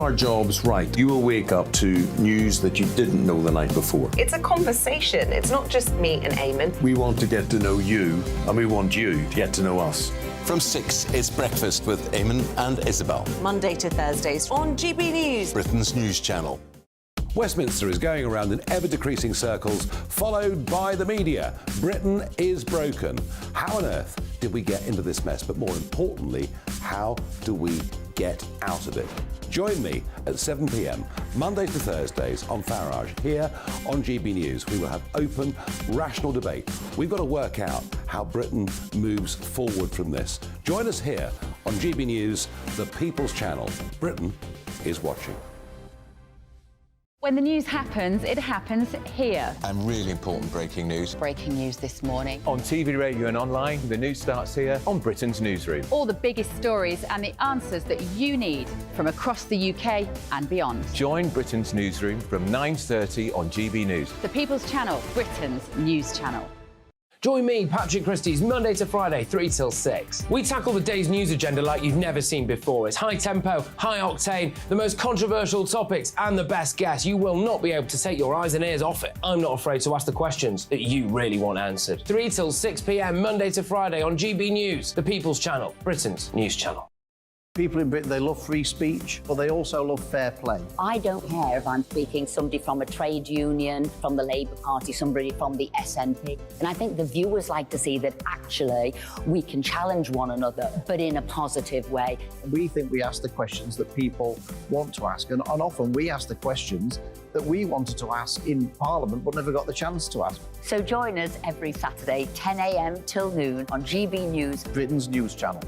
Our job's right. You will wake up to news that you didn't know the night before. It's a conversation. It's not just me and Eamon. We want to get to know you, and we want you to get to know us. From 6, it's Breakfast with Eamon and Isabel. Monday to Thursdays on GB News. Britain's news channel. Westminster is going around in ever-decreasing circles, followed by the media. Britain is broken. How on earth did we get into this mess? But more importantly, how do we get out of it? Join me at 7 p.m, Mondays to Thursdays on Farage, here on GB News. We will have open, rational debate. We've got to work out how Britain moves forward from this. Join us here on GB News, the People's Channel. Britain is watching. When the news happens, it happens here. And really important breaking news. Breaking news this morning. On TV, radio and online, the news starts here on Britain's Newsroom. All the biggest stories and the answers that you need from across the UK and beyond. Join Britain's Newsroom from 9:30 on GB News. The People's Channel, Britain's news channel. Join me, Patrick Christie's, Monday to Friday, 3 till 6. We tackle the day's news agenda like you've never seen before. It's high tempo, high octane, the most controversial topics and the best guests. You will not be able to take your eyes and ears off it. I'm not afraid to ask the questions that you really want answered. 3 till 6 p.m, Monday to Friday on GB News, the People's Channel, Britain's news channel. People in Britain, they love free speech, but they also love fair play. I don't care if I'm speaking somebody from a trade union, from the Labour Party, somebody from the SNP. And I think the viewers like to see that actually we can challenge one another, but in a positive way. We think we ask the questions that people want to ask, and often we ask the questions that we wanted to ask in Parliament but never got the chance to ask. So join us every Saturday, 10 a.m. till noon on GB News, Britain's news channel.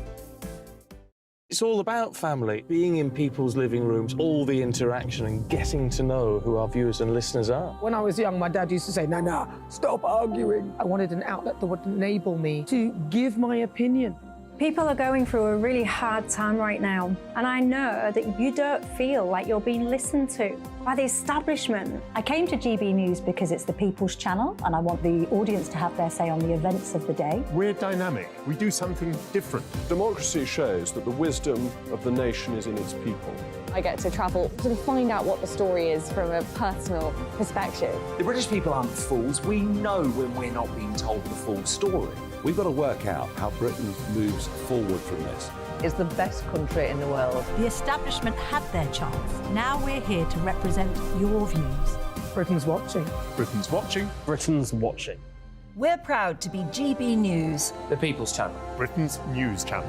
It's all about family, being in people's living rooms, all the interaction and getting to know who our viewers and listeners are. When I was young, my dad used to say, no, stop arguing. I wanted an outlet that would enable me to give my opinion. People are going through a really hard time right now, and I know that you don't feel like you're being listened to by the establishment. I came to GB News because it's the People's Channel, and I want the audience to have their say on the events of the day. We're dynamic. We do something different. Democracy shows that the wisdom of the nation is in its people. I get to travel to find out what the story is from a personal perspective. The British people aren't fools. We know when we're not being told the full story. We've got to work out how Britain moves forward from this. It's the best country in the world. The establishment had their chance. Now we're here to represent your views. Britain's watching. Britain's watching. Britain's watching. We're proud to be GB News, the People's Channel, Britain's news channel.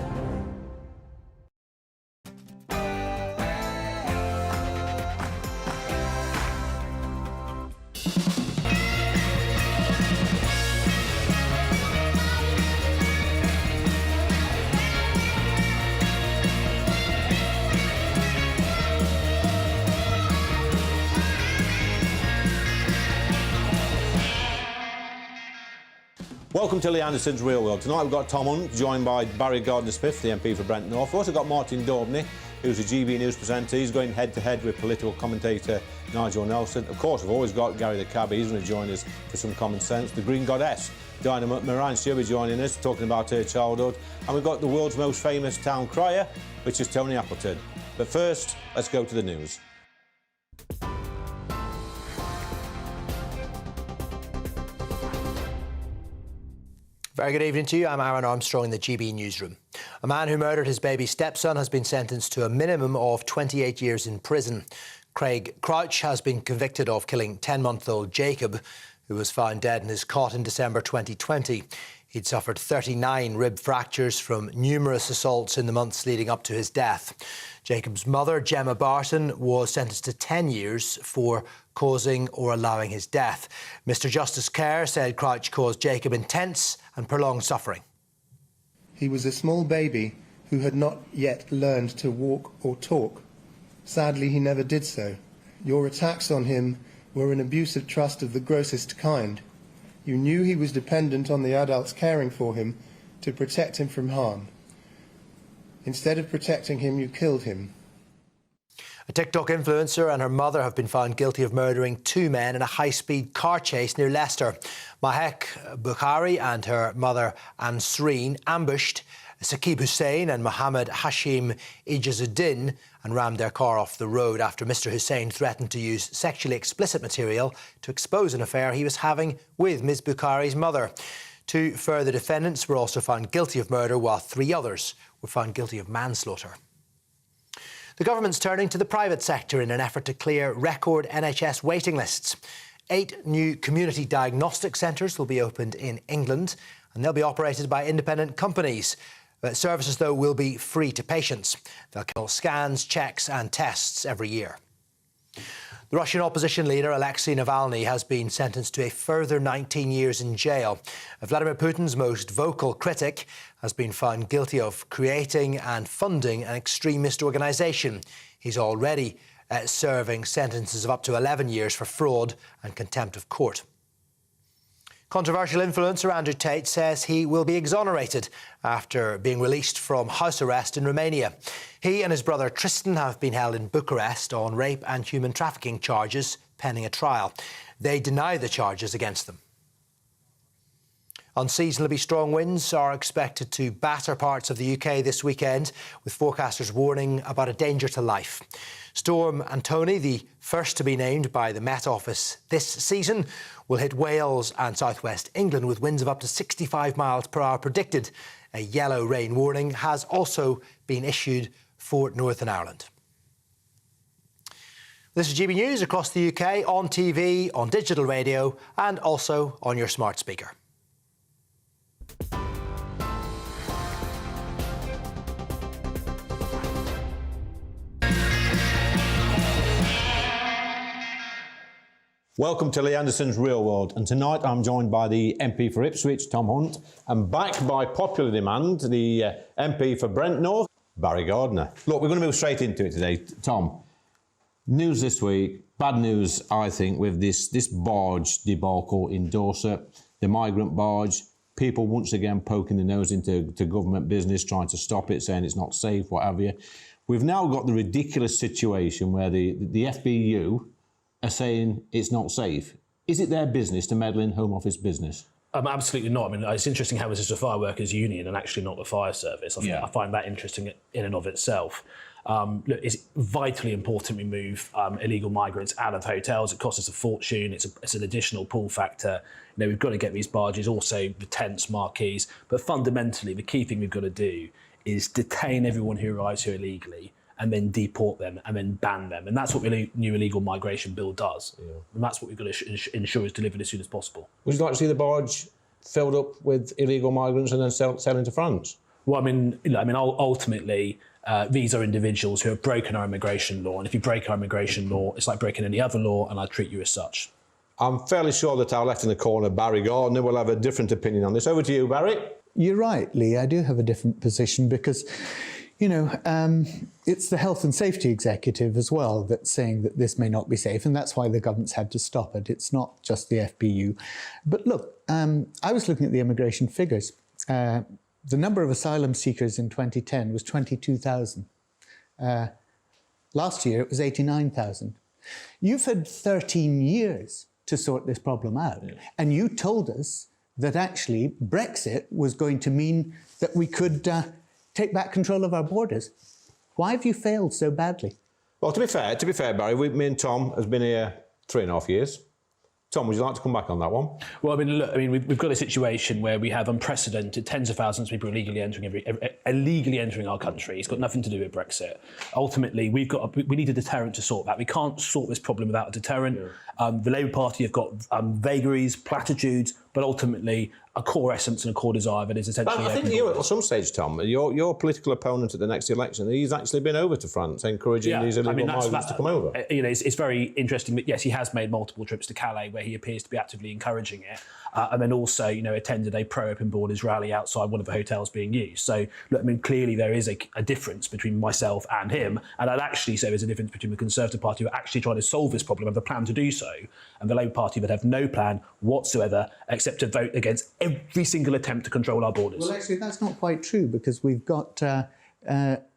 Welcome to Lee Anderson's Real World. Tonight we've got Tom Hunt, joined by Barry Gardner-Smith, the MP for Brent North. We've also got Martin Daubney, who's a GB News presenter. He's going head-to-head with political commentator Nigel Nelson. Of course, we've always got Gary the Cabbie. He's going to join us for some common sense. The Green Goddess, Diana Moran, she'll be joining us, talking about her childhood. And we've got the world's most famous town crier, which is Tony Appleton. But first, let's go to the news. Very good evening to you. I'm Aaron Armstrong in the GB Newsroom. A man who murdered his baby stepson has been sentenced to a minimum of 28 years in prison. Craig Crouch has been convicted of killing 10-month-old Jacob, who was found dead in his cot in December 2020. He'd suffered 39 rib fractures from numerous assaults in the months leading up to his death. Jacob's mother, Gemma Barton, was sentenced to 10 years for causing or allowing his death. Mr Justice Kerr said Crouch caused Jacob intense and prolonged suffering. He was a small baby who had not yet learned to walk or talk. Sadly, he never did so. Your attacks on him were an abuse of trust of the grossest kind. You knew he was dependent on the adults caring for him to protect him from harm. Instead of protecting him, you killed him. A TikTok influencer and her mother have been found guilty of murdering two men in a high-speed car chase near Leicester. Mahek Bukhari and her mother Ansreen ambushed Saqib Hussain and Mohammed Hashim Ijazuddin and rammed their car off the road after Mr Hussein threatened to use sexually explicit material to expose an affair he was having with Ms Bukhari's mother. 2 further defendants were also found guilty of murder, while 3 others were found guilty of manslaughter. The government's turning to the private sector in an effort to clear record NHS waiting lists. 8 new community diagnostic centres will be opened in England, and they'll be operated by independent companies. Services, though, will be free to patients. They'll carry scans, checks and tests every year. The Russian opposition leader, Alexei Navalny, has been sentenced to a further 19 years in jail. Vladimir Putin's most vocal critic has been found guilty of creating and funding an extremist organisation. He's already serving sentences of up to 11 years for fraud and contempt of court. Controversial influencer Andrew Tate says he will be exonerated after being released from house arrest in Romania. He and his brother Tristan have been held in Bucharest on rape and human trafficking charges pending a trial. They deny the charges against them. Unseasonably strong winds are expected to batter parts of the UK this weekend, with forecasters warning about a danger to life. Storm Antony, the first to be named by the Met Office this season, will hit Wales and southwest England with winds of up to 65 miles per hour predicted. A yellow rain warning has also been issued for Northern Ireland. This is GB News across the UK, on TV, on digital radio and also on your smart speaker. Welcome to Lee Anderson's Real World, and tonight I'm joined by the MP for Ipswich, Tom Hunt, and back by popular demand, the MP for Brent North, Barry Gardner. Look, we're going to move straight into it today. Tom, news this week, bad news, I think, with this barge debacle in Dorset, the migrant barge, people once again poking their nose into government business, trying to stop it, saying it's not safe, what have you. We've now got the ridiculous situation where the FBU are saying it's not safe. Is it their business to meddle in Home Office business? Absolutely not. I mean, it's interesting how this is a fire workers union and actually not the fire service. I find that interesting in and of itself. Look, it's vitally important we move illegal migrants out of hotels. It costs us a fortune. It's an additional pull factor. You know, we've got to get these barges, also the tents, marquees. But fundamentally, the key thing we've got to do is detain everyone who arrives here illegally, and then deport them and then ban them. And that's what the new illegal migration bill does. Yeah. And that's what we've got to ensure is delivered as soon as possible. Would you like to see the barge filled up with illegal migrants and then sell into France? Well, ultimately, these are individuals who have broken our immigration law. And if you break our immigration law, it's like breaking any other law, and I treat you as such. I'm fairly sure that our left in the corner, Barry Gardner, will have a different opinion on this. Over to you, Barry. You're right, Lee. I do have a different position because, you know, it's the Health and Safety Executive as well that's saying that this may not be safe, and that's why the government's had to stop it. It's not just the FBU. But look, I was looking at the immigration figures. The number of asylum seekers in 2010 was 22,000. Last year, it was 89,000. You've had 13 years to sort this problem out, and you told us that actually Brexit was going to mean that we could take back control of our borders. Why have you failed so badly? Well, to be fair, Barry, me and Tom has been here 3.5 years. Tom, would you like to come back on that one? Well, we've got a situation where we have unprecedented tens of thousands of people illegally entering our country. It's got nothing to do with Brexit. Ultimately, we need a deterrent to sort that. We can't sort this problem without a deterrent. Yeah. The Labour Party have got vagaries, platitudes, but ultimately a core essence and a core desire that is essentially... But I think you, at some stage, Tom, your political opponent at the next election, he's actually been over to France encouraging these illegal migrants to come over. It's very interesting that, yes, he has made multiple trips to Calais where he appears to be actively encouraging it. And then also, attended a pro-open borders rally outside one of the hotels being used. So, look, clearly there is a difference between myself and him. And I'd actually say there's a difference between the Conservative Party who are actually trying to solve this problem, have a plan to do so, and the Labour Party that have no plan whatsoever except to vote against every single attempt to control our borders. Well, actually, that's not quite true, because we've got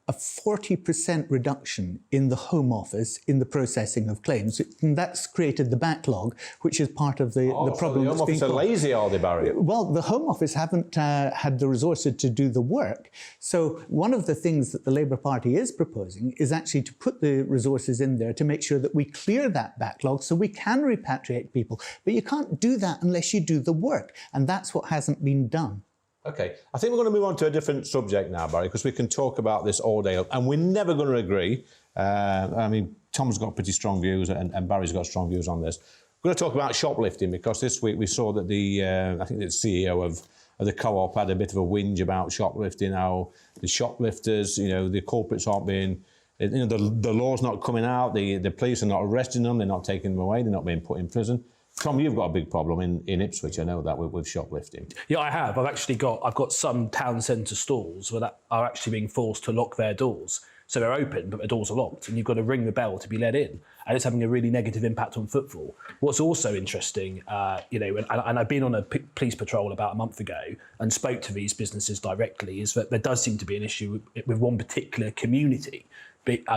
a 40% reduction in the Home Office in the processing of claims. And that's created the backlog, which is part of the problem. So the Home Office are lazy, are they, Barry? Well, the Home Office haven't had the resources to do the work. So one of the things that the Labour Party is proposing is actually to put the resources in there to make sure that we clear that backlog so we can repatriate people. But you can't do that unless you do the work. And that's what hasn't been done. OK, I think we're going to move on to a different subject now, Barry, because we can talk about this all day, and we're never going to agree. I mean, Tom's got pretty strong views, and Barry's got strong views on this. We're going to talk about shoplifting, because this week we saw that I think the CEO of the co-op had a bit of a whinge about shoplifting, how the shoplifters, the culprits aren't being, the law's not coming out, the police are not arresting them, they're not taking them away, they're not being put in prison. Tom, you've got a big problem in Ipswich, I know that, with shoplifting. Yeah, I have. I've got some town centre stalls that are actually being forced to lock their doors. So they're open, but the doors are locked, and you've got to ring the bell to be let in. And it's having a really negative impact on footfall. What's also interesting, and I've been on a police patrol about a month ago and spoke to these businesses directly, is that there does seem to be an issue with one particular community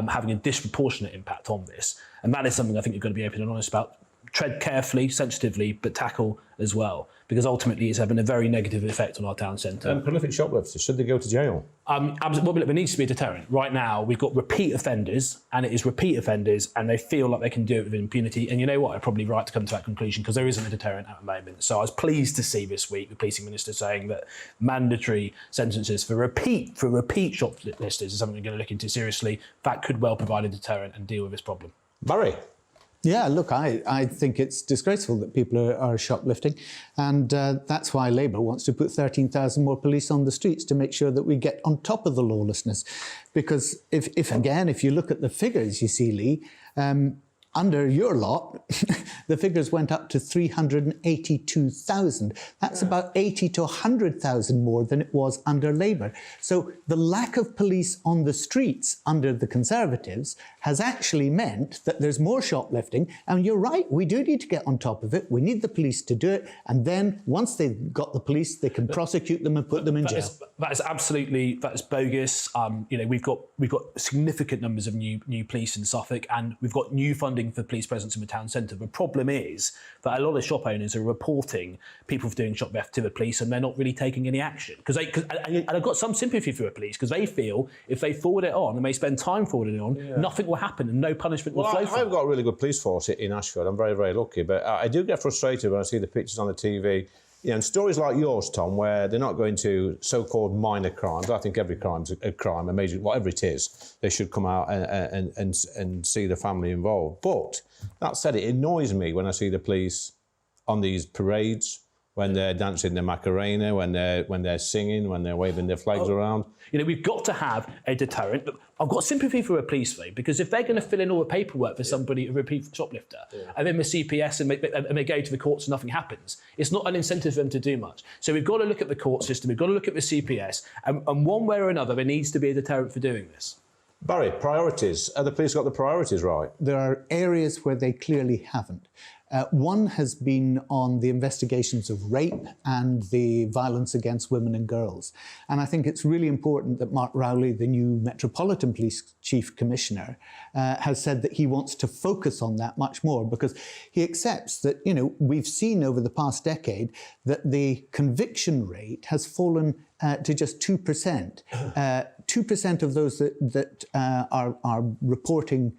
having a disproportionate impact on this. And that is something I think you've got to be open and honest about. Tread carefully, sensitively, but tackle as well, because ultimately it's having a very negative effect on our town centre. And prolific shoplifters, should they go to jail? Absolutely. There needs to be a deterrent. Right now, we've got repeat offenders, and it is repeat offenders, and they feel like they can do it with impunity. And you know what? I'm probably right to come to that conclusion, because there isn't a deterrent at the moment. So I was pleased to see this week the policing minister saying that mandatory sentences for repeat shoplifters is something we're going to look into seriously. That could well provide a deterrent and deal with this problem. Barry? Yeah, look, I think it's disgraceful that people are shoplifting, and that's why Labour wants to put 13,000 more police on the streets to make sure that we get on top of the lawlessness. Because if you look at the figures, you see, Lee, under your lot, the figures went up to 382,000. That's about 80 to 100,000 more than it was under Labour. So the lack of police on the streets under the Conservatives has actually meant that there's more shoplifting. And you're right, we do need to get on top of it. We need the police to do it. And then once they've got the police, they can prosecute them and put them in jail. That is bogus. We've got significant numbers of new police in Suffolk, and we've got new funding for police presence in the town centre. The problem is that a lot of shop owners are reporting people doing shop theft to the police, and they're not really taking any action. And I've got some sympathy for the police, because they feel if they forward it on and they spend time forwarding it on, nothing will happen and no punishment will flow from it. I've got a really good police force in Ashfield. I'm very, very lucky, but I do get frustrated when I see the pictures on the TV. And stories like yours, Tom, where they're not going to so-called minor crimes. I think every crime's a crime, a major, whatever it is, they should come out and see the family involved. But that said, it annoys me when I see the police on these parades, when they're dancing the Macarena, when they're singing, when they're waving their flags around. We've got to have a deterrent. I've got sympathy for a police though, because if they're going to fill in all the paperwork for somebody, a repeat shoplifter, and then the CPS and they go to the courts and nothing happens, it's not an incentive for them to do much. So we've got to look at the court system, we've got to look at the CPS, and one way or another, there needs to be a deterrent for doing this. Barry, priorities. Have the police got the priorities right? There are areas where they clearly haven't. One has been on the investigations of rape and the violence against women and girls. And I think it's really important that Mark Rowley, the new Metropolitan Police Chief Commissioner, has said that he wants to focus on that much more, because he accepts that, we've seen over the past decade that the conviction rate has fallen to just 2%. 2% of those that are reporting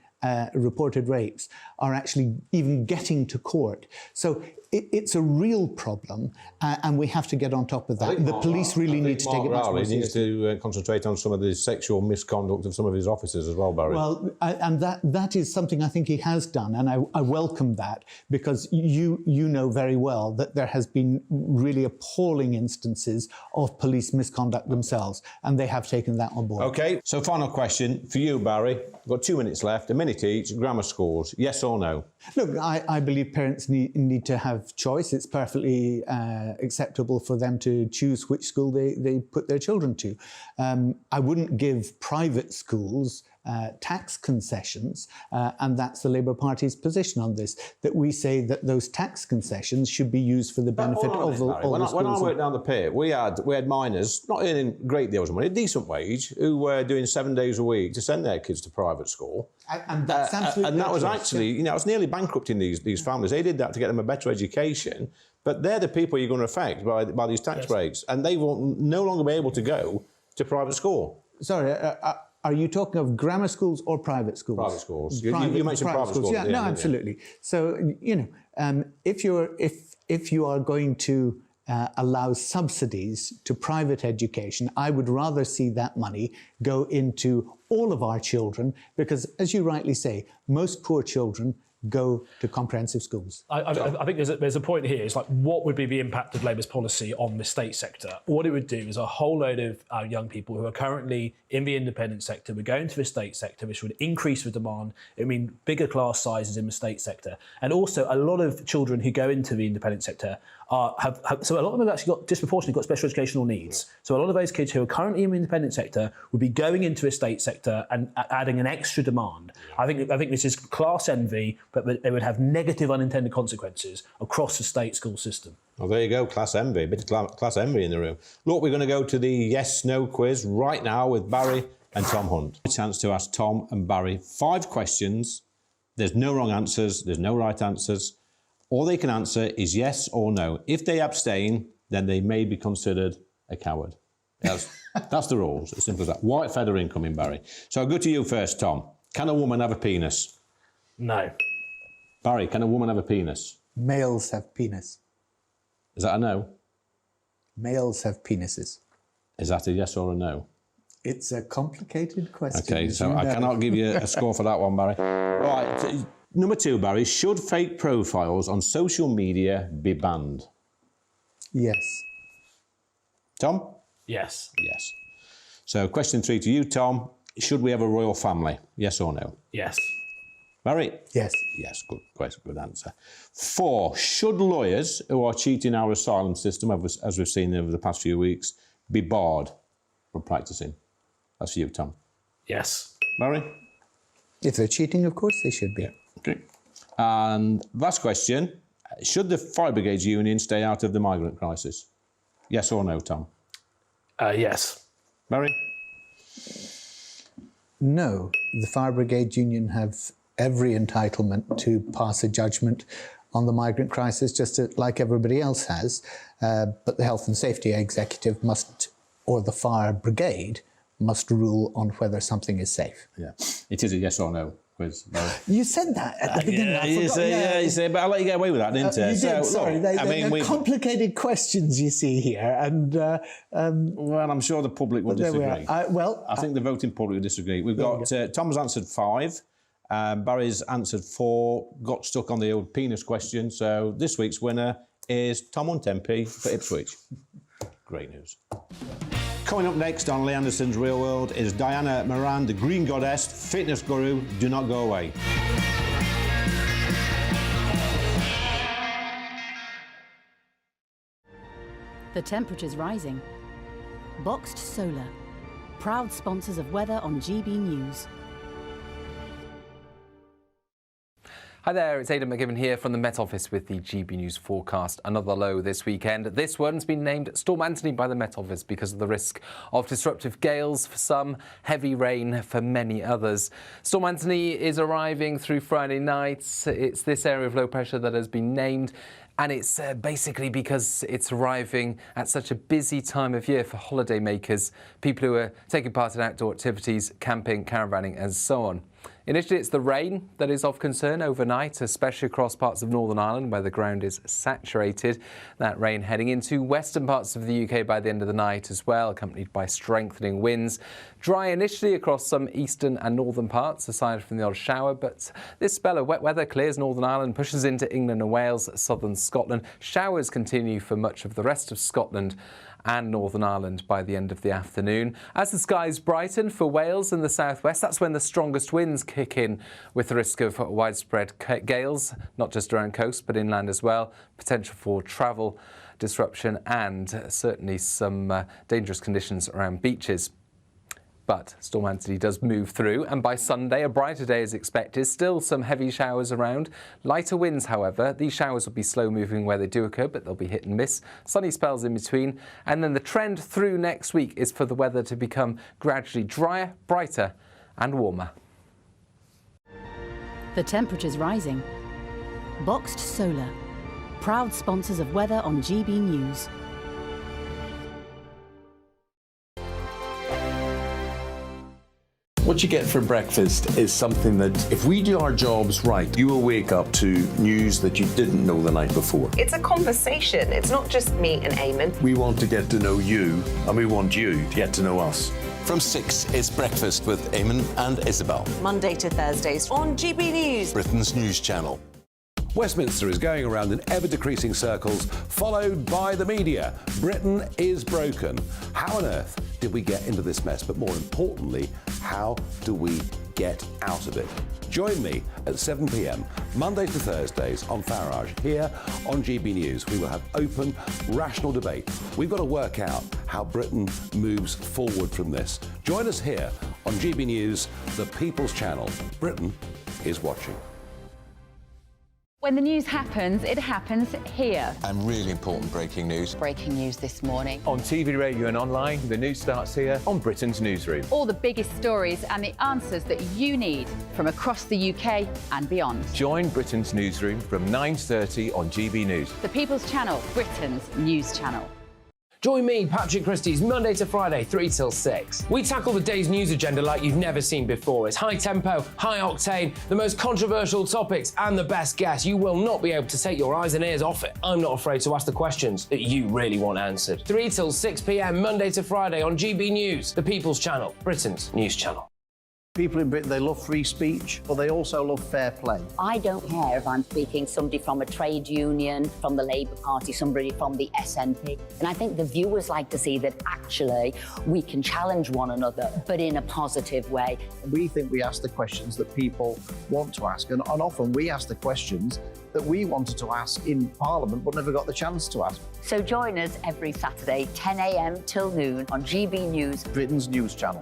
reported rapes are actually even getting to court. So it's a real problem, and we have to get on top of that. The police really need to take it much more seriously. Needs to concentrate on some of the sexual misconduct of some of his officers as well, Barry. Well, and that is something I think he has done, and I welcome that, because you know very well that there has been really appalling instances of police misconduct themselves, and they have taken that on board. OK, so final question for you, Barry. We've got 2 minutes left, a minute each. Grammar schools, yes or no? Look, I believe parents need to have choice. It's perfectly acceptable for them to choose which school they put their children to. I wouldn't give private schools tax concessions, and that's the Labour Party's position on this, that we say that those tax concessions should be used for the benefit of all the schools. When I worked down the pit, we had miners, not earning great deals of money, a decent wage, who were doing 7 days a week to send their kids to private school. And that's absolutely and that was actually, you know, it's nearly bankrupting these families. They did that to get them a better education, but they're the people you're going to affect by these tax breaks, and they will no longer be able to go to private school. Sorry, are you talking of grammar schools or private schools? Private schools. You mentioned private schools. Yeah, no, absolutely. So, you know, if you are going to allow subsidies to private education, I would rather see that money go into all of our children, because, as you rightly say, most poor children go to comprehensive schools. I think there's a point here. It's like, what would be the impact of Labour's policy on the state sector? What it would do is a whole load of young people who are currently in the independent sector would go into the state sector, which would increase the demand. It would mean bigger class sizes in the state sector. And also a lot of children who go into the independent sector so a lot of them have actually disproportionately got special educational needs. So a lot of those kids who are currently in the independent sector would be going into the state sector and adding an extra demand. I think this is class envy, but they would have negative unintended consequences across the state school system. Well, there you go, class envy, a bit of class envy in the room. Look, we're going to go to the yes-no quiz right now with Barry and Tom Hunt. A chance to ask Tom and Barry 5 questions. There's no wrong answers, there's no right answers. All they can answer is yes or no. If they abstain, then they may be considered a coward. That's the rules, as simple as that. White feather incoming, Barry. So I'll go to you first, Tom. Can a woman have a penis? No. Barry, can a woman have a penis? Males have penis. Is that a no? Males have penises. Is that a yes or a no? It's a complicated question. Okay, so I cannot give you a score for that one, Barry. Right. Number 2, Barry, should fake profiles on social media be banned? Yes. Tom? Yes. Yes. So question 3 to you, Tom. Should we have a royal family? Yes or no? Yes. Barry? Yes. Yes, good answer. 4, should lawyers who are cheating our asylum system, as we've seen over the past few weeks, be barred from practising? That's for you, Tom. Yes. Barry? If they're cheating, of course they should be. Yeah. Okay. And last question, should the Fire Brigades Union stay out of the migrant crisis? Yes or no, Tom? Yes. Barry? No. The Fire Brigade Union have every entitlement to pass a judgment on the migrant crisis, just like everybody else has. But the Health and Safety Executive must, or the Fire Brigade, must rule on whether something is safe. Yeah. It is a yes or no quiz. No. You said that at the beginning. You say, but I'll let you get away with that, didn't you? You did, sorry. Look, they're complicated questions you see here. And well, I'm sure the public will disagree. I think the voting public will disagree. We've got, Tom's answered 5. Barry's answered 4, got stuck on the old penis question. So this week's winner is Tom Hunt MP for Ipswich. Great news. Coming up next on Lee Anderson's Real World is Diana Moran, the Green Goddess, fitness guru. Do not go away. The temperature's rising. Boxed Solar, proud sponsors of weather on GB News. Hi there, it's Aidan McGibbon here from the Met Office with the GB News forecast. Another low this weekend. This one's been named Storm Anthony by the Met Office because of the risk of disruptive gales for some, heavy rain for many others. Storm Anthony is arriving through Friday night. It's this area of low pressure that has been named. And it's basically because it's arriving at such a busy time of year for holiday makers, people who are taking part in outdoor activities, camping, caravanning and so on. Initially, it's the rain that is of concern overnight, especially across parts of Northern Ireland where the ground is saturated. That rain heading into western parts of the UK by the end of the night as well, accompanied by strengthening winds. Dry initially across some eastern and northern parts, aside from the odd shower, but this spell of wet weather clears Northern Ireland, pushes into England and Wales, southern Scotland. Showers continue for much of the rest of Scotland and Northern Ireland by the end of the afternoon. As the skies brighten for Wales and the southwest, that's when the strongest winds kick in, with the risk of widespread gales, not just around coast but inland as well, potential for travel disruption and certainly some dangerous conditions around beaches. but Storm Anthony does move through, and by Sunday a brighter day is expected. Still some heavy showers around. Lighter winds, however. These showers will be slow moving where they do occur, but they'll be hit and miss. Sunny spells in between, and then the trend through next week is for the weather to become gradually drier, brighter and warmer. The temperature's rising. Boxed Solar, proud sponsors of weather on GB News. What you get for breakfast is something that, if we do our jobs right, you will wake up to news that you didn't know the night before. It's a conversation. It's not just me and Eamon. We want to get to know you, and we want you to get to know us. From 6, it's Breakfast with Eamon and Isabel. Monday to Thursdays on GB News, Britain's news channel. Westminster is going around in ever-decreasing circles, followed by the media. Britain is broken. How on earth did we get into this mess? But more importantly, how do we get out of it? Join me at 7 p.m, Mondays to Thursdays on Farage, here on GB News. We will have open, rational debate. We've got to work out how Britain moves forward from this. Join us here on GB News, the People's Channel. Britain is watching. When the news happens, it happens here. And really important breaking news. Breaking news this morning. On TV, radio and online, the news starts here on Britain's Newsroom. All the biggest stories and the answers that you need from across the UK and beyond. Join Britain's Newsroom from 9:30 on GB News. The People's Channel, Britain's news channel. Join me, Patrick Christie's, Monday to Friday, 3 till 6. We tackle the day's news agenda like you've never seen before. It's high tempo, high octane, the most controversial topics and the best guests. You will not be able to take your eyes and ears off it. I'm not afraid to ask the questions that you really want answered. 3 till 6 p.m, Monday to Friday on GB News, the People's Channel, Britain's news channel. People in Britain, they love free speech, but they also love fair play. I don't care if I'm speaking somebody from a trade union, from the Labour Party, somebody from the SNP. And I think the viewers like to see that actually we can challenge one another, but in a positive way. We think we ask the questions that people want to ask, and often we ask the questions that we wanted to ask in Parliament but never got the chance to ask. So join us every Saturday, 10 a.m. till noon on GB News, Britain's news channel.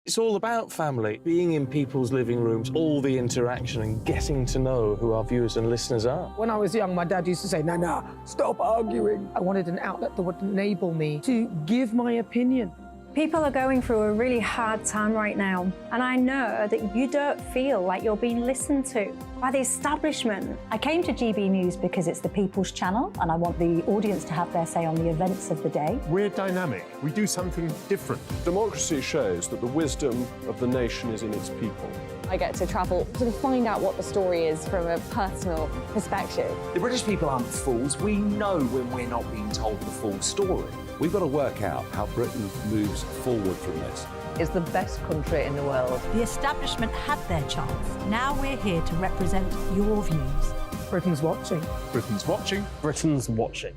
It's all about family, being in people's living rooms, all the interaction and getting to know who our viewers and listeners are. When I was young, my dad used to say, no, stop arguing. I wanted an outlet that would enable me to give my opinion. People are going through a really hard time right now, and I know that you don't feel like you're being listened to by the establishment. I came to GB News because it's the People's Channel, and I want the audience to have their say on the events of the day. We're dynamic. We do something different. Democracy shows that the wisdom of the nation is in its people. I get to travel, sort of find out what the story is from a personal perspective. The British people aren't fools. We know when we're not being told the full story. We've got to work out how Britain moves forward from this. It's the best country in the world. The establishment had their chance. Now we're here to represent your views. Britain's watching. Britain's watching. Britain's watching.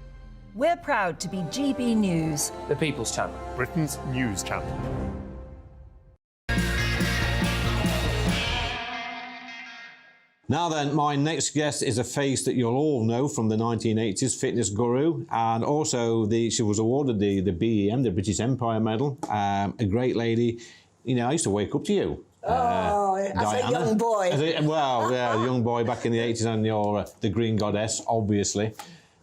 We're proud to be GB News, the People's Channel, Britain's news channel. Now then, my next guest is a face that you'll all know from the 1980s, fitness guru, and also she was awarded the BEM, the British Empire Medal, a great lady. You know, I used to wake up to you. As a young boy. A young boy back in the 80s, and you're the Green Goddess, obviously.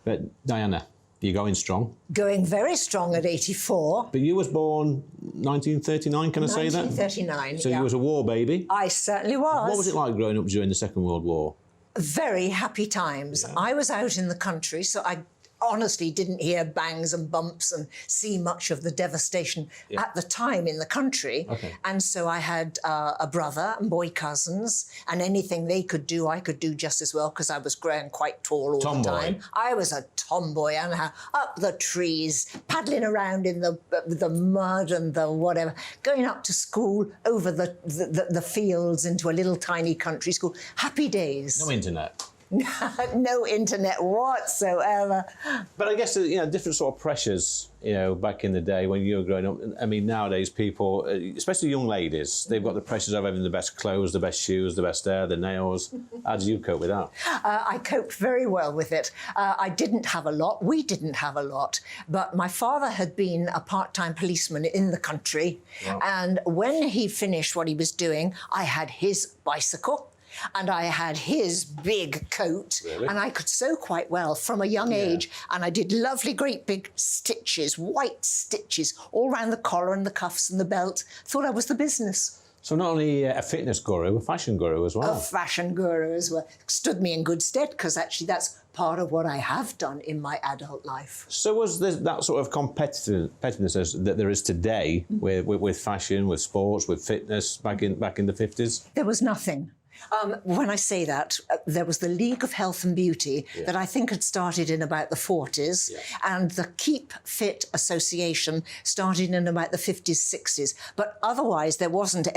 But Diana, you're going strong. Going very strong at 84. But you was born 1939, can I say that? 1939, So you was a war baby? I certainly was. What was it like growing up during the Second World War? Very happy times. Yeah. I was out in the country, so I honestly didn't hear bangs and bumps and see much of the devastation at the time in the country. Okay. And so I had a brother and boy cousins, and anything they could do, I could do just as well, because I was growing quite tall all the time. I was a tomboy, and up the trees, paddling around in the mud and the whatever, going up to school over the fields into a little tiny country school. Happy days. No internet. No internet whatsoever. But I guess, different sort of pressures, back in the day when you were growing up. I mean, nowadays people, especially young ladies, they've got the pressures of having the best clothes, the best shoes, the best hair, the nails. How did you cope with that? I coped very well with it. I didn't have a lot. We didn't have a lot. But my father had been a part-time policeman in the country. Wow. And when he finished what he was doing, I had his bicycle. And I had his big coat, and I could sew quite well from a young age. And I did lovely, great big stitches, white stitches, all around the collar and the cuffs and the belt. Thought I was the business. So not only a fitness guru, a fashion guru as well. A fashion guru as well. Stood me in good stead, because actually that's part of what I have done in my adult life. So was there that sort of competitiveness that there is today with fashion, with sports, with fitness back in the 50s? There was nothing. When I say that, there was the League of Health and Beauty that I think had started in about the 40s, and the Keep Fit Association started in about the 50s, 60s. But otherwise, there wasn't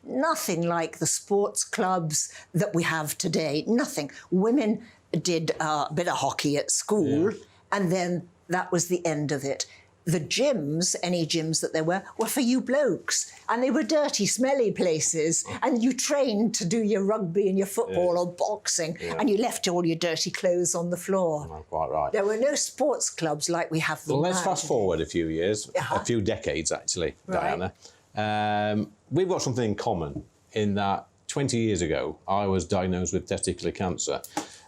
nothing like the sports clubs that we have today, nothing. Women did a bit of hockey at school, and then that was the end of it. The gyms, any gyms that there were for you blokes. And they were dirty, smelly places. And you trained to do your rugby and your football or boxing. And you left all your dirty clothes on the floor. Oh, quite right. There were no sports clubs like we have them now. Well, let's fast forward a few years, a few decades, actually, Diana. We've got something in common in that 20 years ago, I was diagnosed with testicular cancer.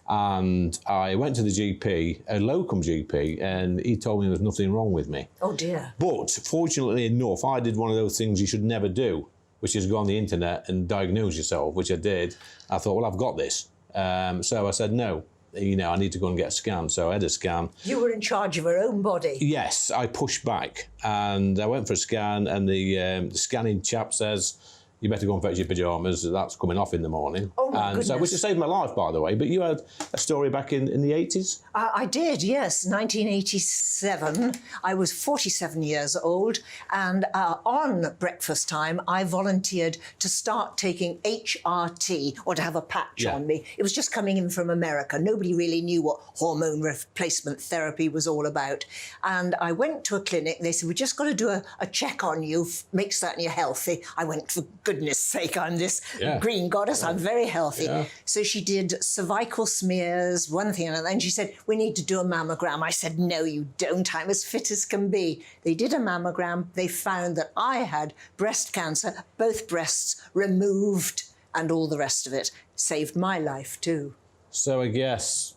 And I went to the GP, a locum GP, and he told me there was nothing wrong with me. Oh, dear. But fortunately enough, I did one of those things you should never do, which is go on the internet and diagnose yourself, which I did. I thought, well, I've got this. So I said, no, I need to go and get a scan. So I had a scan. You were in charge of your own body. Yes, I pushed back. And I went for a scan, and the scanning chap says, you better go and fetch your pyjamas, that's coming off in the morning. Oh, my goodness. So, which has saved my life, by the way. But you had a story back in the 80s? I did, yes. 1987. I was 47 years old. And on breakfast time, I volunteered to start taking HRT, or to have a patch on me. It was just coming in from America. Nobody really knew what hormone replacement therapy was all about. And I went to a clinic. They said, we just got to do a check on you, make certain you're healthy. I went, for goodness sake, I'm this green goddess, I'm very healthy. So she did cervical smears, one thing and another, and she said, we need to do a mammogram. I said, no, you don't, I'm as fit as can be. They did a mammogram, they found that I had breast cancer, both breasts removed, and all the rest of it. Saved my life too. So I guess,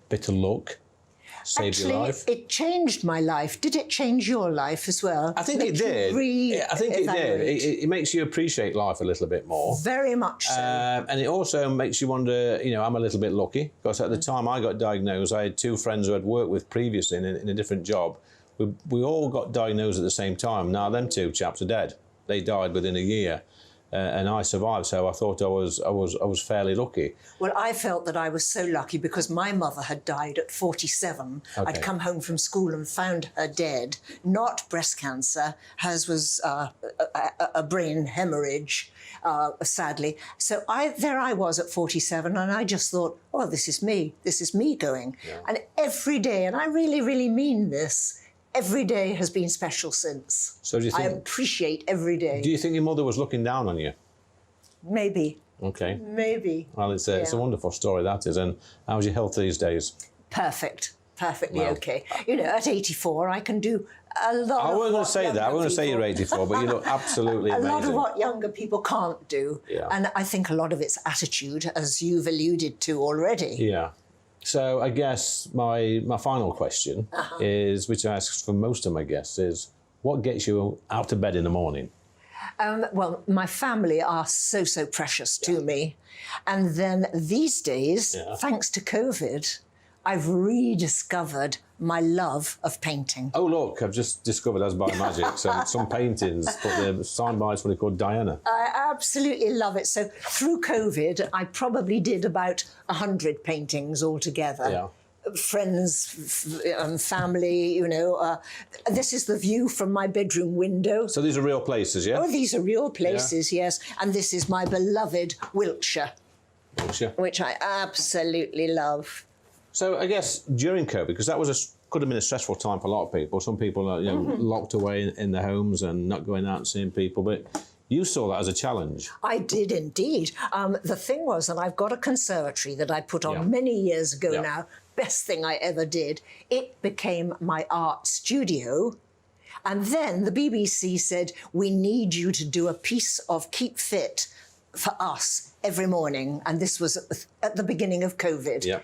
bit of luck. Saved your life? Actually, it changed my life. Did it change your life as well? I think it did. I think it did. It makes you appreciate life a little bit more. Very much so. And it also makes you wonder, I'm a little bit lucky, because at the time I got diagnosed, I had two friends who I'd worked with previously in a different job. We all got diagnosed at the same time. Now, them two chaps are dead. They died within a year. And I survived, so I thought I was fairly lucky. Well, I felt that I was so lucky because my mother had died at 47. Okay. I'd come home from school and found her dead, not breast cancer. Hers was a brain hemorrhage, sadly. So there I was at 47, and I just thought, oh, this is me going. And every day, and I really, really mean this, every day has been special since. So do you think, I appreciate every day. Do you think your mother was looking down on you? Maybe. Okay. Maybe. Well, it's a wonderful story, that is. And how's your health these days? Perfect. Perfectly okay. At 84, I can do a lot I wasn't going to say that. I wasn't going to say people- you're 84, but you look absolutely amazing. A lot of what younger people can't do. Yeah. And I think a lot of it's attitude, as you've alluded to already. Yeah. So I guess my final question is, which I ask for most of my guests, is what gets you out of bed in the morning? Well, my family are so precious to me. And then these days, thanks to COVID, I've rediscovered my love of painting. Oh, look, I've just discovered, as by magic, some paintings, but they're signed by somebody called Diana. I absolutely love it. So through COVID, I probably did about 100 paintings altogether. Yeah. Friends and family, this is the view from my bedroom window. So these are real places, yeah? Oh, these are real places, yes. And this is my beloved Wiltshire. which I absolutely love. So I guess during COVID, because that was could have been a stressful time for a lot of people. Some people are locked away in their homes and not going out and seeing people, but you saw that as a challenge. I did indeed. The thing was that I've got a conservatory that I put on many years ago now. Best thing I ever did. It became my art studio. And then the BBC said, we need you to do a piece of Keep Fit for us every morning. And this was at the beginning of COVID. Yeah.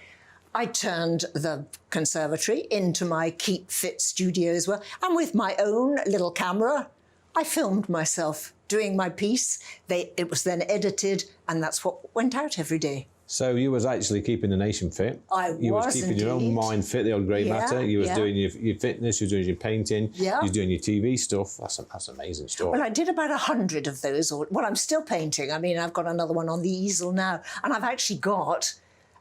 I turned the conservatory into my Keep Fit studio as well. And with my own little camera, I filmed myself doing my piece. It was then edited, and that's what went out every day. So you was actually keeping the nation fit. You was keeping your own mind fit, the old grey matter. You was doing your fitness, you was doing your painting, you was doing your TV stuff. That's amazing stuff. Well, I did about 100 of those. Well, I'm still painting. I mean, I've got another one on the easel now, and I've actually got,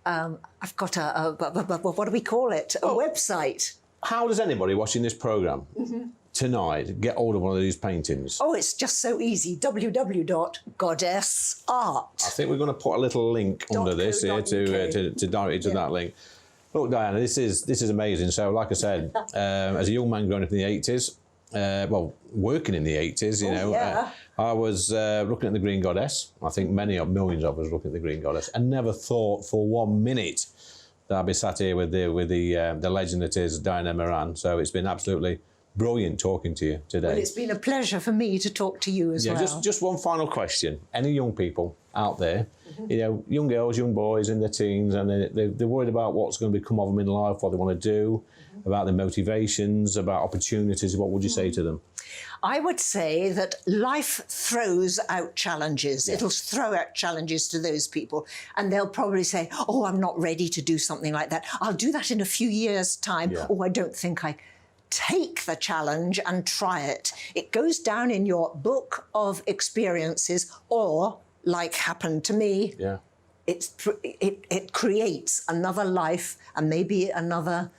I've got a what do we call it? A website. How does anybody watching this programme tonight get hold of one of these paintings? Oh, it's just so easy. www.goddessart. I think we're going to put a little link under this here to direct you to that link. Look, Diana, this is amazing. So, like I said, as a young man growing up in the 80s, working in the 80s, you know, I was looking at the Green Goddess. I think millions of us looking at the Green Goddess, and never thought for 1 minute that I'd be sat here with the legend that is Diana Moran. So it's been absolutely brilliant talking to you today. Well, it's been a pleasure for me to talk to you as well. Just one final question. Any young people out there, you know, young girls, young boys in their teens, and they're worried about what's going to become of them in life, what they want to do, about their motivations, about opportunities, what would you say to them? I would say that life throws out challenges. It'll throw out challenges to those people, and they'll probably say, oh, I'm not ready to do something like that. I'll do that in a few years' time. Oh, I don't think I... Take the challenge and try it. It goes down in your book of experiences, or, like happened to me, it creates another life and maybe another...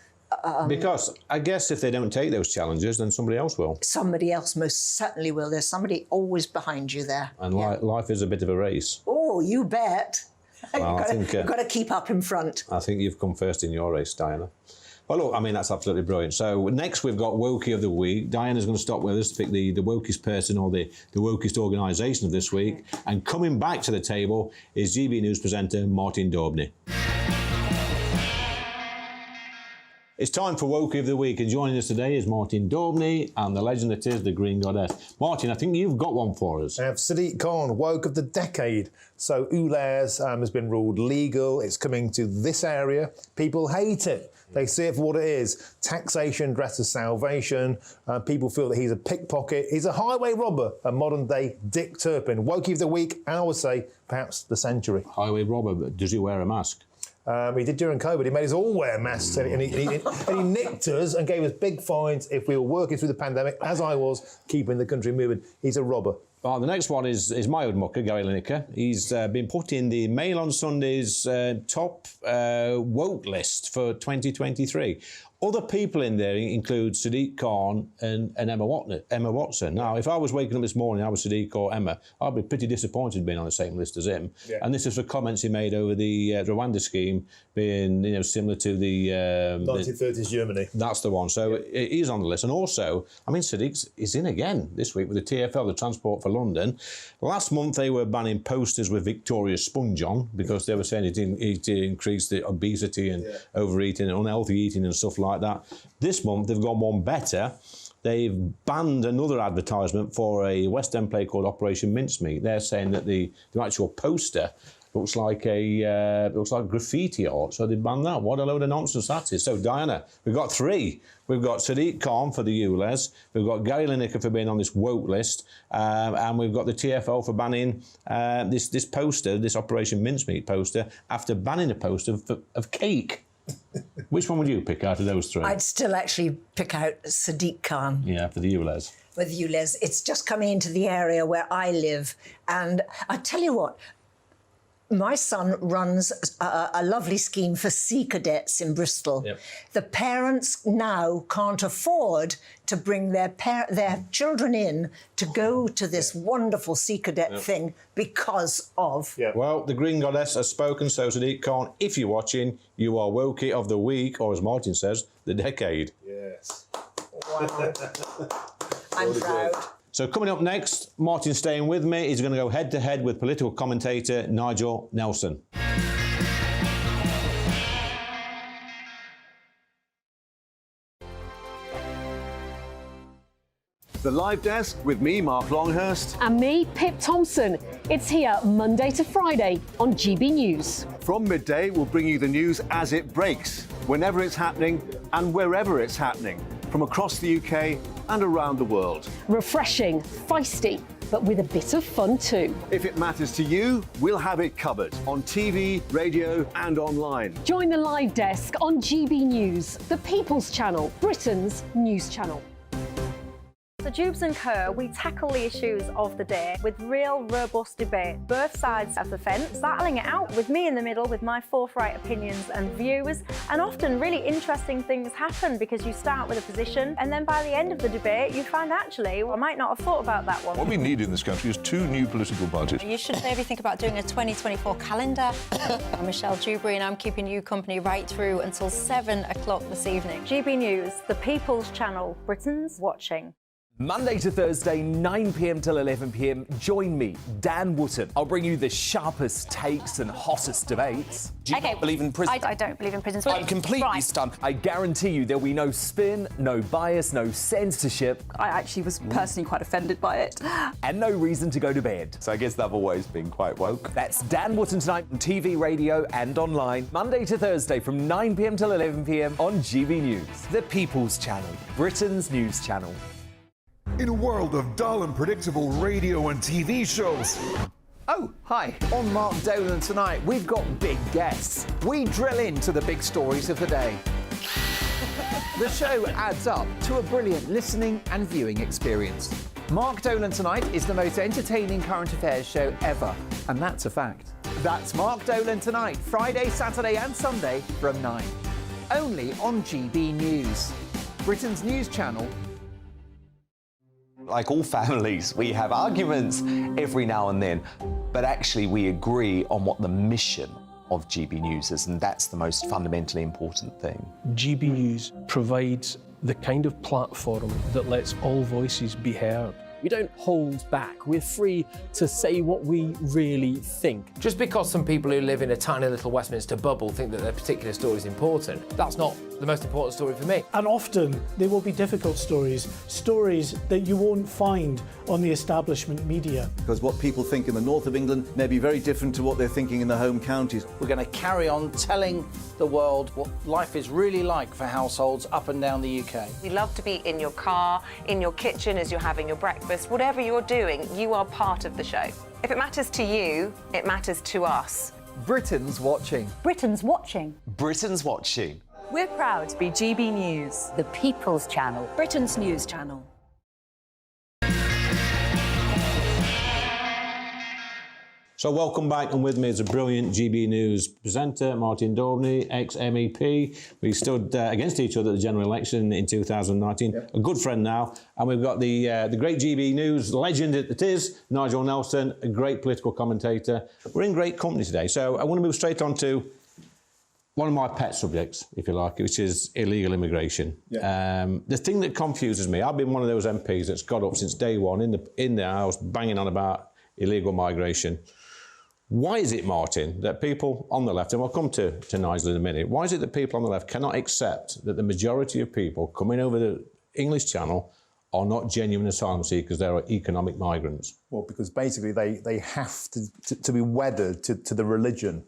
because I guess if they don't take those challenges, then somebody else will. Somebody else most certainly will. There's somebody always behind you there. And life is a bit of a race. Oh, you bet. Well, you've got to keep up in front. I think you've come first in your race, Diana. Well, look, I mean, that's absolutely brilliant. So next we've got Wokie of the Week. Diana's going to stop with us to pick the wokiest person or the wokiest organisation of this week. And coming back to the table is GB News presenter Martin Daubney. It's time for Wokie of the Week, and joining us today is Martin Daubney and the legend that is the Green Goddess. Martin, I think you've got one for us. I have Sadiq Khan, Woke of the Decade. So Ulairs has been ruled legal. It's coming to this area. People hate it. They see it for what it is. Taxation dressed as salvation. People feel that he's a pickpocket. He's a highway robber, a modern-day Dick Turpin. Wokie of the Week, I would say, perhaps the century. Highway robber, but does he wear a mask? He did during COVID. He made us all wear masks, and he nicked us and gave us big fines if we were working through the pandemic, as I was, keeping the country moving. He's a robber. The next one is my old mucker, Gary Lineker. He's been put in the Mail on Sunday's top woke list for 2023. Other people in there include Sadiq Khan and Emma Watson. Now, if I was waking up this morning, I was Sadiq or Emma, I'd be pretty disappointed being on the same list as him. Yeah. And this is for comments he made over the Rwanda scheme being, you know, similar to the 1930s Germany. That's the one. So he's on the list. And also, I mean, Sadiq is in again this week with the TfL, the Transport for London. Last month they were banning posters with Victoria's sponge on because they were saying it increased the obesity and overeating and unhealthy eating and stuff like that. This month they've gone one better. They've banned another advertisement for a West End play called Operation Mincemeat. They're saying that the actual poster looks like graffiti art, so they banned that. What a load of nonsense that is. So Diana, we've got three. We've got Sadiq Khan for the ULEZ, we've got Gary Lineker for being on this woke list, and we've got the TfL for banning this poster, this Operation Mincemeat poster, after banning a poster of cake. Which one would you pick out of those three? I'd still actually pick out Sadiq Khan. Yeah, for the ULEZ. With ULEZ. It's just coming into the area where I live. And I tell you what, My son runs a lovely scheme for sea cadets in Bristol. Yep. The parents now can't afford to bring their children in to go to this wonderful sea cadet thing because of... Well, the Green Goddess has spoken, so Sadiq Khan. If you're watching, you are Wokie of the week, or as Martin says, the decade. Yes. Wow. I'm proud. So coming up next, Martin staying with me. He's going to go head-to-head with political commentator Nigel Nelson. The Live Desk with me, Mark Longhurst. And me, Pip Thompson. It's here Monday to Friday on GB News. From midday, we'll bring you the news as it breaks, whenever it's happening and wherever it's happening, from across the UK and around the world. Refreshing, feisty, but with a bit of fun too. If it matters to you, we'll have it covered on TV, radio and online. Join the Live Desk on GB News, the People's Channel, Britain's news channel. So Jubes and Kerr, we tackle the issues of the day with real robust debate, both sides of the fence, battling it out with me in the middle with my forthright opinions and views. And often really interesting things happen because you start with a position and then by the end of the debate you find actually, well, I might not have thought about that one. What we need in this country is 2 new political parties. You should maybe think about doing a 2024 calendar. I'm Michelle Dewberry and I'm keeping you company right through until 7 o'clock this evening. GB News, the People's Channel, Britain's watching. Monday to Thursday, 9 p.m. till 11 p.m. Join me, Dan Wootton. I'll bring you the sharpest takes and hottest debates. Do you not believe in prisons? I don't believe in prisons. I'm completely stunned. I guarantee you there'll be no spin, no bias, no censorship. I actually was personally quite offended by it. And no reason to go to bed. So I guess they've always been quite woke. That's Dan Wootton tonight on TV, radio and online. Monday to Thursday from 9 p.m. till 11 p.m. on GB News. The People's Channel, Britain's news channel. In a world of dull and predictable radio and TV shows. Oh, hi. On Mark Dolan tonight, we've got big guests. We drill into the big stories of the day. The show adds up to a brilliant listening and viewing experience. Mark Dolan Tonight is the most entertaining current affairs show ever, and that's a fact. That's Mark Dolan Tonight, Friday, Saturday and Sunday from 9. Only on GB News, Britain's news channel. Like all families, we have arguments every now and then, but actually we agree on what the mission of GB News is, and that's the most fundamentally important thing. GB News provides the kind of platform that lets all voices be heard. We don't hold back. We're free to say what we really think. Just because some people who live in a tiny little Westminster bubble think that their particular story is important, that's not the most important story for me. And often they will be difficult stories, stories that you won't find on the establishment media. Because what people think in the north of England may be very different to what they're thinking in the home counties. We're going to carry on telling the world what life is really like for households up and down the UK. We love to be in your car, in your kitchen as you're having your breakfast. Whatever you're doing, you are part of the show. If it matters to you, it matters to us. Britain's watching. Britain's watching. Britain's watching. We're proud to be GB News, the People's Channel, Britain's news channel. So welcome back, and with me is a brilliant GB News presenter, Martin Daubney, ex-MEP. We stood against each other at the general election in 2019. Yep. A good friend now, and we've got the great GB News legend it is, Nigel Nelson, a great political commentator. We're in great company today, so I want to move straight on to one of my pet subjects, if you like, which is illegal immigration. Yeah. The thing that confuses me, I've been one of those MPs that's got up since day one in the House banging on about illegal migration. Why is it, Martin, that people on the left, and we'll come to Nigel in a minute, why is it that people on the left cannot accept that the majority of people coming over the English Channel are not genuine asylum seekers, they are economic migrants? Well, because basically they have to be wedded to the religion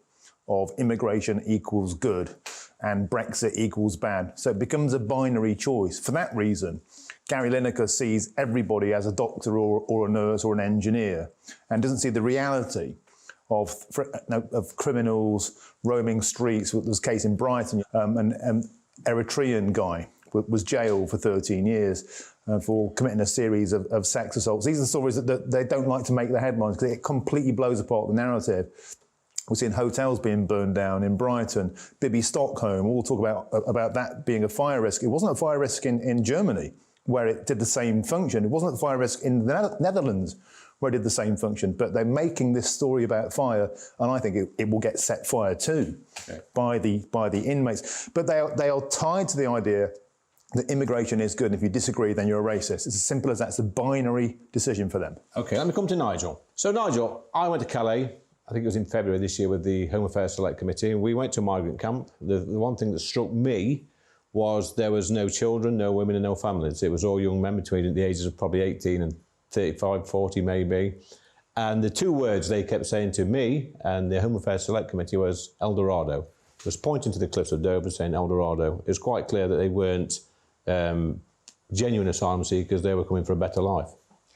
of immigration equals good and Brexit equals bad. So it becomes a binary choice. For that reason, Gary Lineker sees everybody as a doctor or a nurse or an engineer and doesn't see the reality of criminals roaming streets. There was a case in Brighton, an Eritrean guy was jailed for 13 years for committing a series of sex assaults. These are stories that they don't like to make the headlines because it completely blows apart the narrative. We're seeing hotels being burned down in Brighton, Bibby Stockholm, all talk about that being a fire risk. It wasn't a fire risk in Germany, where it did the same function. It wasn't a fire risk in the Netherlands, where it did the same function. But they're making this story about fire, and I think it will get set fire to by the inmates. But they are tied to the idea that immigration is good, and if you disagree, then you're a racist. It's as simple as that. It's a binary decision for them. OK, let me come to Nigel. So, Nigel, I went to Calais, I think it was in February this year, with the Home Affairs Select Committee, and we went to a migrant camp. The one thing that struck me was there was no children, no women and no families. It was all young men between the ages of probably 18 and 35, 40 maybe. And the two words they kept saying to me and the Home Affairs Select Committee was El Dorado. It was pointing to the cliffs of Dover saying El Dorado. It was quite clear that they weren't genuine asylum seekers, they were coming for a better life.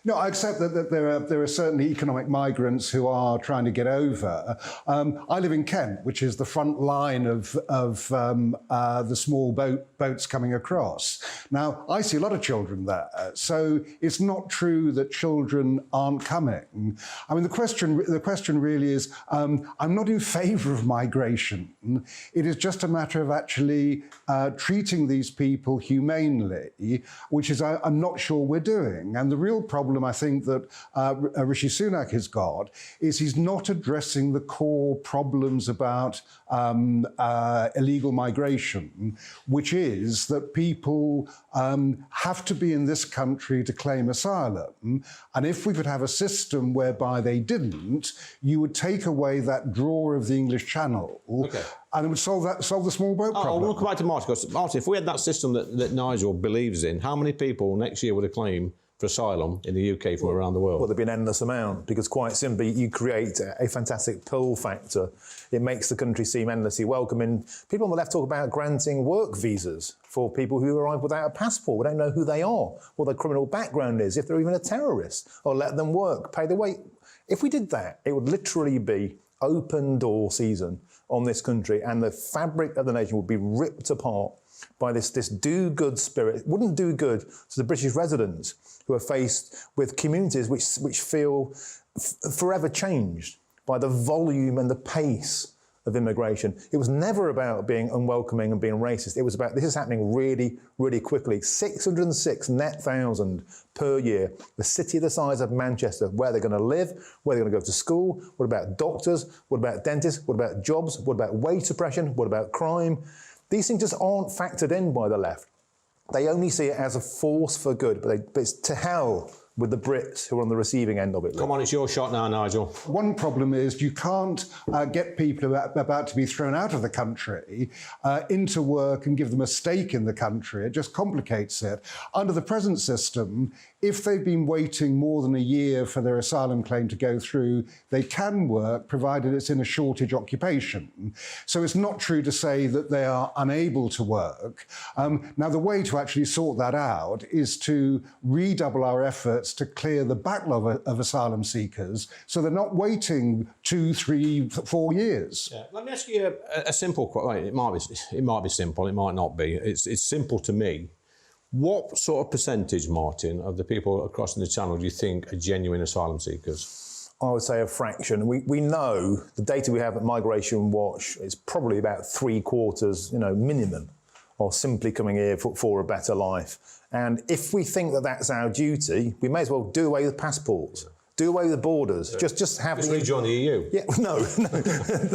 No, I accept that there are certainly economic migrants who are trying to get over. I live in Kent, which is the front line of the small boats coming across. Now, I see a lot of children there, so it's not true that children aren't coming. I mean, the question really is, I'm not in favour of migration. It is just a matter of actually treating these people humanely, which is I'm not sure we're doing. And the real problem I think that Rishi Sunak has got is he's not addressing the core problems about illegal migration, which is that people have to be in this country to claim asylum. And if we could have a system whereby they didn't, you would take away that drawer of the English Channel. Okay. And it would solve the small boat problem. We'll come back to Martin, because Martin, if we had that system that Nigel believes in, how many people next year would have claimed for asylum in the UK from around the world? Well, there'd be an endless amount, because quite simply, you create a fantastic pull factor. It makes the country seem endlessly welcoming. People on the left talk about granting work visas for people who arrive without a passport. We don't know who they are, what their criminal background is, if they're even a terrorist, or let them work, pay their way. If we did that, it would literally be open door season on this country, and the fabric of the nation would be ripped apart by this do-good spirit. It wouldn't do good to the British residents who are faced with communities which feel forever changed by the volume and the pace of immigration. It was never about being unwelcoming and being racist. It was about, this is happening really, really quickly. 606 net thousand per year. The city the size of Manchester, where they're going to live, where they're going to go to school. What about doctors? What about dentists? What about jobs? What about wage suppression? What about crime? These things just aren't factored in by the left. They only see it as a force for good, but it's to hell with the Brits who are on the receiving end of it. Come on, it's your shot now, Nigel. One problem is you can't get people about to be thrown out of the country into work and give them a stake in the country. It just complicates it. Under the present system, if they've been waiting more than a year for their asylum claim to go through, they can work, provided it's in a shortage occupation. So it's not true to say that they are unable to work. Now, the way to actually sort that out is to redouble our efforts to clear the backlog of asylum seekers, so they're not waiting 2, 3, 4 years. Yeah. Let me ask you a simple question. It might be simple, it might not be. It's simple to me. What sort of percentage, Martin, of the people crossing the Channel do you think are genuine asylum seekers? I would say a fraction. We know the data we have at Migration Watch is probably about 3/4, minimum, are simply coming here for a better life. And if we think that that's our duty, we may as well do away with passports. Do away with the borders. Yeah. Just have Just rejoin the EU. Yeah, no,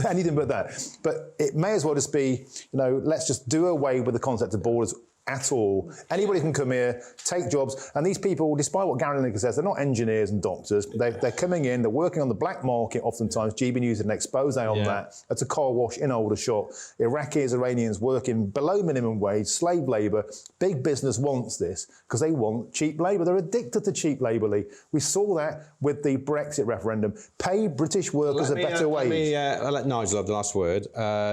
anything but that. But it may as well just be, let's just do away with the concept of borders at all. Anybody can come here, take jobs, and these people, despite what Gary Lineker says, they're not engineers and doctors. They're coming in, they're working on the black market oftentimes. GB News did an expose on that. It's a car wash in Aldershot. Iraqis, Iranians working below minimum wage, slave labour. Big business wants this because they want cheap labour. They're addicted to cheap labour, Lee. We saw that with the Brexit referendum. Pay British workers a better wage. I'll let Nigel have the last word.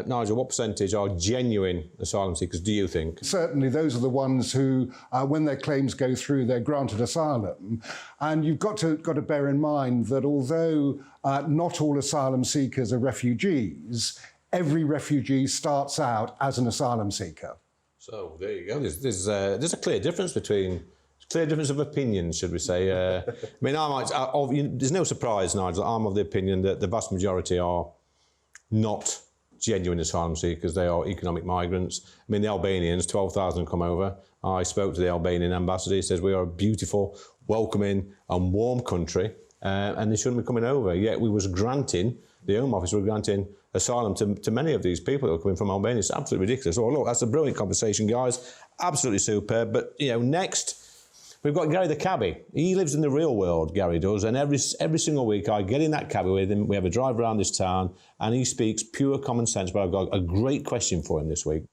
Nigel, what percentage are genuine asylum seekers, do you think? Certainly those are the ones who, when their claims go through, they're granted asylum. And you've got to bear in mind that although not all asylum seekers are refugees, every refugee starts out as an asylum seeker. So there you go. There's a clear difference of opinion, should we say? There's no surprise, Nigel. I'm of the opinion that the vast majority are not genuine asylum seekers, they are economic migrants. I mean, the Albanians, 12,000 come over. I spoke to the Albanian ambassador. He says we are a beautiful, welcoming and warm country, and they shouldn't be coming over. Yet we was granting, the Home Office was granting asylum to many of these people that are coming from Albania. It's absolutely ridiculous. Oh, look, that's a brilliant conversation, guys. Absolutely superb. But, you know, next, we've got Gary the Cabbie. He lives in the real world, Gary does, and every single week I get in that Cabbie with him. We have a drive around this town, and he speaks pure common sense, but I've got a great question for him this week.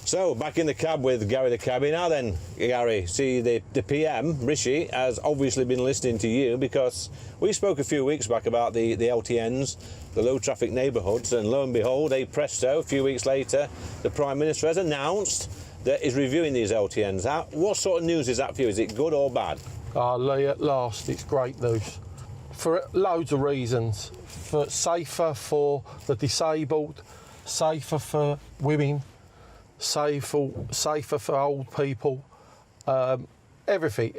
So, back in the cab with Gary the Cabbie. Now then, Gary, see, the PM, Rishi, has obviously been listening to you because we spoke a few weeks back about the LTNs, the low-traffic neighbourhoods, and lo and behold, presto, a few weeks later, the Prime Minister has announced that he's reviewing these LTNs. What sort of news is that for you? Is it good or bad? Lee, at last, it's great news. For loads of reasons. Safer for the disabled, safer for women, safer for old people, everything.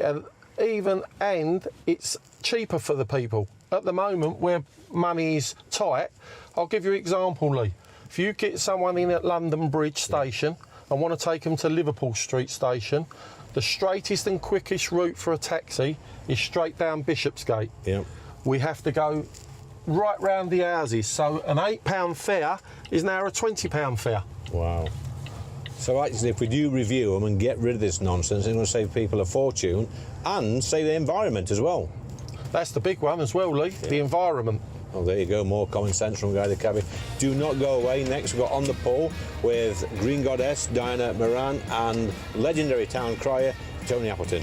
And it's cheaper for the people. At the moment, where money is tight, I'll give you an example, Lee. If you get someone in at London Bridge Station and want to take them to Liverpool Street Station, the straightest and quickest route for a taxi is straight down Bishopsgate. Yep. We have to go right round the houses, so an £8 fare is now a £20 fare. Wow. So actually, if we do review them and get rid of this nonsense, it's going to save people a fortune and save the environment as well. That's the big one as well, Lee, the environment. Well, there you go, more common sense from Guy the Cabbie. Do not go away. Next, we've got On the Pole with Green Goddess, Diana Moran, and legendary town crier, Tony Appleton.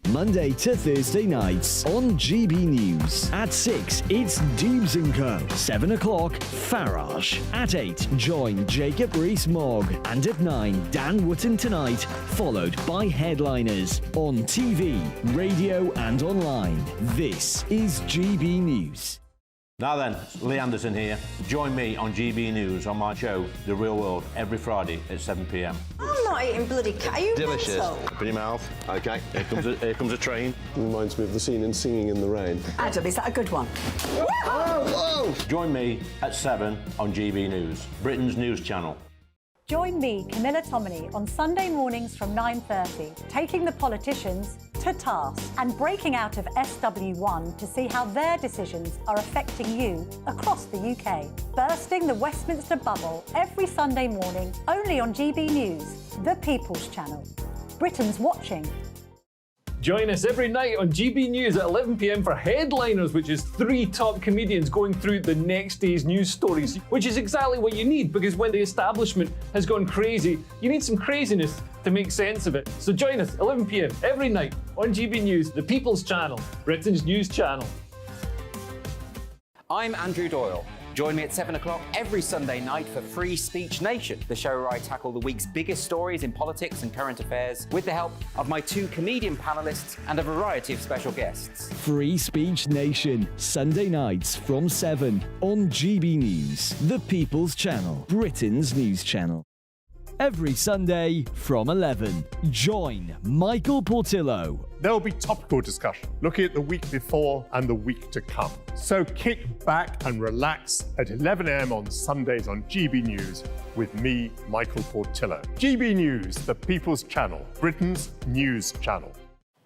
Monday to Thursday nights on GB News. At 6, it's Dubes & Co. 7 o'clock, Farage. At 8, join Jacob Rees-Mogg. And at 9, Dan Wootton Tonight, followed by Headliners. On TV, radio and online. This is GB News. Now then, Lee Anderson here. Join me on GB News on my show, The Real World, every Friday at 7 p.m. I'm not eating bloody cat. Are you Delicious. mental? Open your mouth. OK, here comes a train. Reminds me of the scene in Singing in the Rain. Adam, is that a good one? Whoa! Join me at 7 on GB News, Britain's news channel. Join me, Camilla Tominey, on Sunday mornings from 9:30, taking the politicians to task and breaking out of SW1 to see how their decisions are affecting you across the UK. Bursting the Westminster bubble every Sunday morning, only on GB News, the People's Channel. Britain's watching. Join us every night on GB News at 11 p.m. for Headliners, which is 3 top comedians going through the next day's news stories, which is exactly what you need, because when the establishment has gone crazy, you need some craziness to make sense of it. So join us 11 p.m. every night on GB News, the People's Channel, Britain's news channel. I'm Andrew Doyle. Join me at 7 o'clock every Sunday night for Free Speech Nation, the show where I tackle the week's biggest stories in politics and current affairs with the help of my 2 comedian panellists and a variety of special guests. Free Speech Nation, Sunday nights from 7 on GB News, the People's Channel, Britain's news channel. Every Sunday from 11, join Michael Portillo. There will be topical discussion, looking at the week before and the week to come. So kick back and relax at 11 a.m. on Sundays on GB News with me, Michael Portillo. GB News, the People's Channel, Britain's news channel.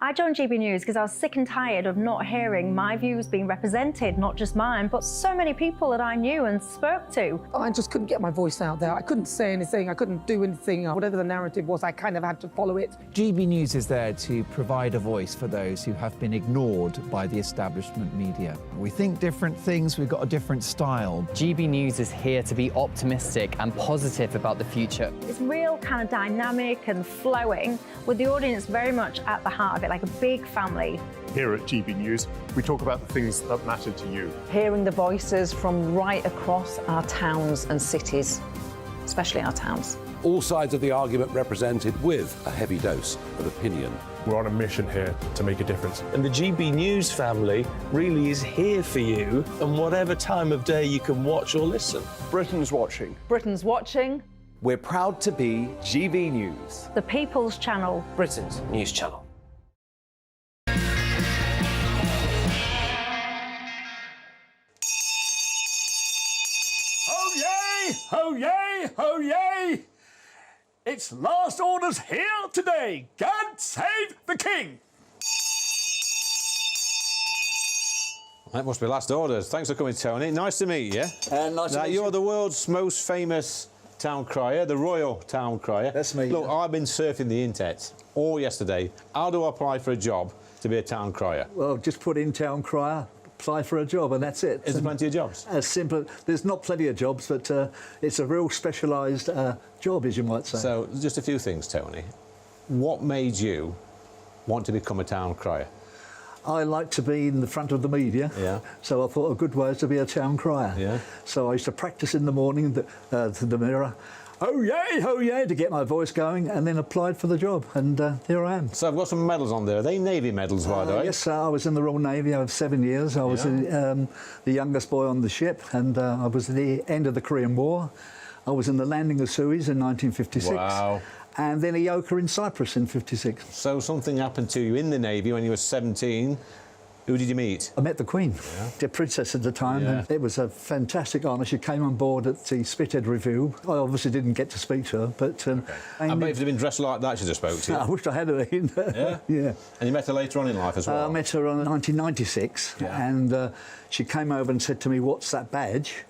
I joined GB News because I was sick and tired of not hearing my views being represented, not just mine, but so many people that I knew and spoke to. I just couldn't get my voice out there. I couldn't say anything. I couldn't do anything. Whatever the narrative was, I kind of had to follow it. GB News is there to provide a voice for those who have been ignored by the establishment media. We think different things. We've got a different style. GB News is here to be optimistic and positive about the future. It's real kind of dynamic and flowing, with the audience very much at the heart of it, like a big family. Here at GB News, we talk about the things that matter to you. Hearing the voices from right across our towns and cities, especially our towns. All sides of the argument represented with a heavy dose of opinion. We're on a mission here to make a difference. And the GB News family really is here for you, and whatever time of day you can watch or listen. Britain's watching. Britain's watching. We're proud to be GB News, The People's Channel. Britain's news channel. Ho yay! Ho yay! Ho yay! It's last orders here today. God save the king! That must be last orders. Thanks for coming, Tony. Nice to meet you. Nice to now, meet you're you. the world's most famous town crier, the Royal Town Crier. That's me. Look, I've been surfing the internet all yesterday. How do I apply for a job to be a town crier? Well, just put in town crier, apply for a job, and that's it. Is there plenty of jobs? As simple. There's not plenty of jobs, but it's a real specialised job, as you might say. So, just a few things, Tony. What made you want to become a town crier? I like to be in the front of the media, so I thought a good way is to be a town crier. Yeah. So I used to practice in the morning to the mirror, oh yeah, to get my voice going, and then applied for the job, and here I am. So I've got some medals on there. Are they Navy medals, by the way? Yes, I was in the Royal Navy. I was 7 years. I was the youngest boy on the ship, and I was at the end of the Korean War. I was in the landing of Suez in 1956. Wow. And then Ioka in Cyprus in 56. So something happened to you in the Navy when you were 17. Who did you meet? I met the Queen, the Princess at the time, and it was a fantastic honour. She came on board at the Spithead Review. I obviously didn't get to speak to her, but... I bet if you'd been dressed like that, she'd have spoke to you. I wish I had been. Yeah? Yeah. And you met her later on in life as well? I met her in 1996, and she came over and said to me, what's that badge?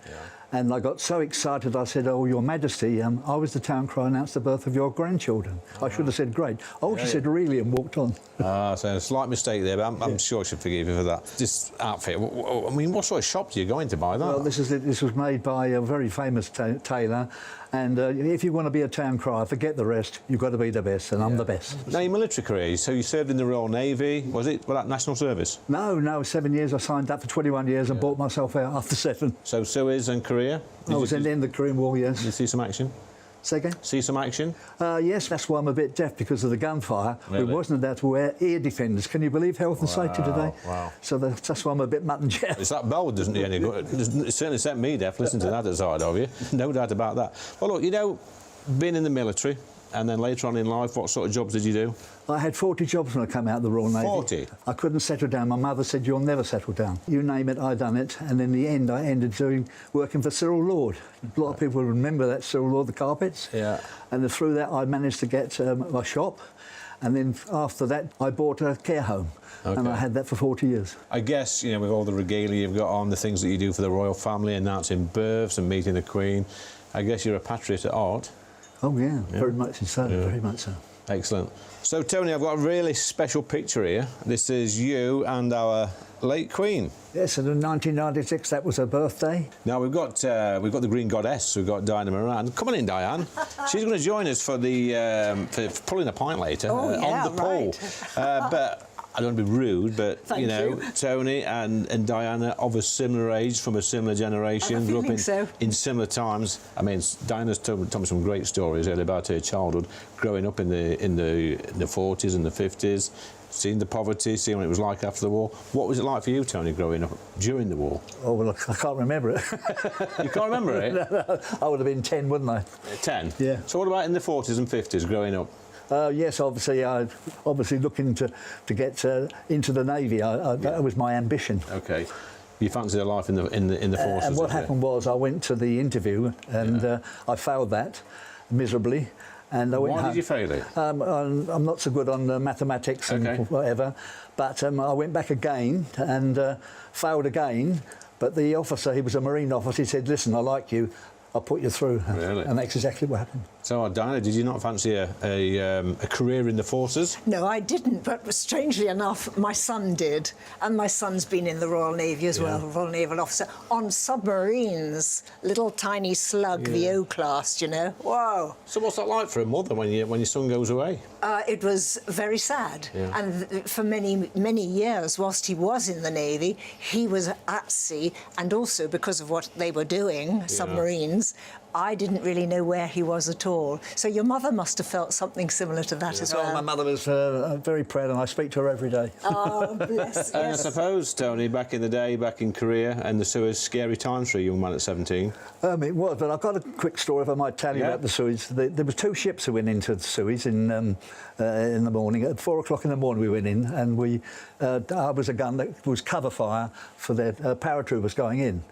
And I got so excited, I said, oh, Your Majesty, I was the town crier, announced the birth of your grandchildren. I should have said, great. Oh, she said, really, and walked on. So a slight mistake there, but I'm sure she'll forgive you for that. This outfit, I mean, what sort of shop do you go into buy that? Well, this was made by a very famous tailor, and if you want to be a town crier, forget the rest, you've got to be the best, and I'm the best. Now, your military career, so you served in the Royal Navy, was that national service? No, 7 years. I signed up for 21 years and bought myself out after 7. So Suez and Korea? I was in the Korean War, yes. Did you see some action? Say again? See some action? Yes, that's why I'm a bit deaf, because of the gunfire. Really? We wasn't allowed to wear ear defenders. Can you believe health and safety today? Wow. So that's why I'm a bit mutton jet. It's that bell doesn't do any good. It certainly sent me deaf. Listen to that aside of you. No doubt about that. Well, look, you know, being in the military and then later on in life, what sort of jobs did you do? I had 40 jobs when I came out of the Royal Navy. 40? I couldn't settle down. My mother said, you'll never settle down. You name it, I done it. And in the end, I ended working for Cyril Lord. A lot of people remember that, Cyril Lord, the carpets. Yeah. And then through that, I managed to get a shop. And then after that, I bought a care home. Okay. And I had that for 40 years. I guess, you know, with all the regalia you've got on, the things that you do for the royal family, announcing births and meeting the Queen, I guess you're a patriot at heart. Oh, yeah. Very much so, very much so. Excellent. So, Tony, I've got a really special picture here. This is you and our late Queen. Yes, and in 1996, that was her birthday. Now, we've got the Green Goddess. We've got Diana Moran. Come on in, Diane. She's going to join us for the for pulling a pint later on the pole. But I don't want to be rude, but Thank you know, you. Tony and Diana of a similar age, from a similar generation, grew up in similar times. I mean, Diana's told me some great stories earlier about her childhood, growing up in the 40s and the 50s, seeing the poverty, seeing what it was like after the war. What was it like for you, Tony, growing up during the war? Oh, well, I can't remember it. You can't remember it? No, I would have been 10, wouldn't I? 10? Yeah. So what about in the 40s and 50s, growing up? Yes, obviously, looking to get into the Navy. That was my ambition. Okay. You fancied a life in the forces? And what happened was I went to the interview and I failed that miserably. And I went Why home. did you fail it? I'm not so good on mathematics and whatever, but I went back again and failed again. But the officer, he was a Marine officer, he said, listen, I like you, I'll put you through. Really? And that's exactly what happened. So, Diana, did you not fancy a career in the forces? No, I didn't, but strangely enough, my son did. And my son's been in the Royal Navy as well, Royal Naval Officer, on submarines, little tiny slug, the O-class, you know. Whoa. So what's that like for a mother when your son goes away? It was very sad. Yeah. And for many, many years, whilst he was in the Navy, he was at sea, and also because of what they were doing, submarines, I didn't really know where he was at all. So your mother must have felt something similar to that as well. Oh, my mother was very proud, and I speak to her every day. Oh, bless. And I Yes. suppose, Tony, back in the day, back in Korea, and the sewers, scary times for a young man at 17. It was, but I've got a quick story if I might tell you about the Suez. There was 2 ships that went into the Suez in the morning. At 4 o'clock in the morning we went in, and I was a gun that was cover fire for the paratroopers going in.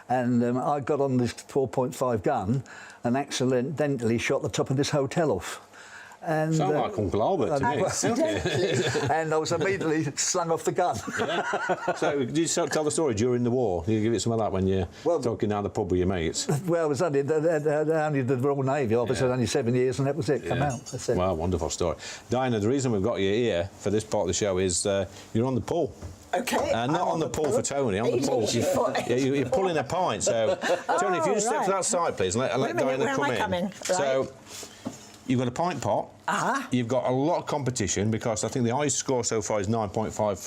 And I got on this 4.5 gun and accidentally shot the top of this hotel off. And, Sound like Uncle Albert to me. And I was immediately slung off the gun. So, did you tell the story during the war? Did you give it some of that when you're talking down the pub with your mates? Well, it was only the Royal Navy. Obviously, only 7 years, and that was it. Come out. That's it. Well, wonderful story. Diana, the reason we've got you here for this part of the show is you're on the pull. Okay. Not on the pull for Tony, on the pull. You're pulling a pint. So, Tony, if you just step to that side, please, and let Diana come in. Coming? So, you've got a pint pot. You've got a lot of competition because I think the highest score so far is 9.5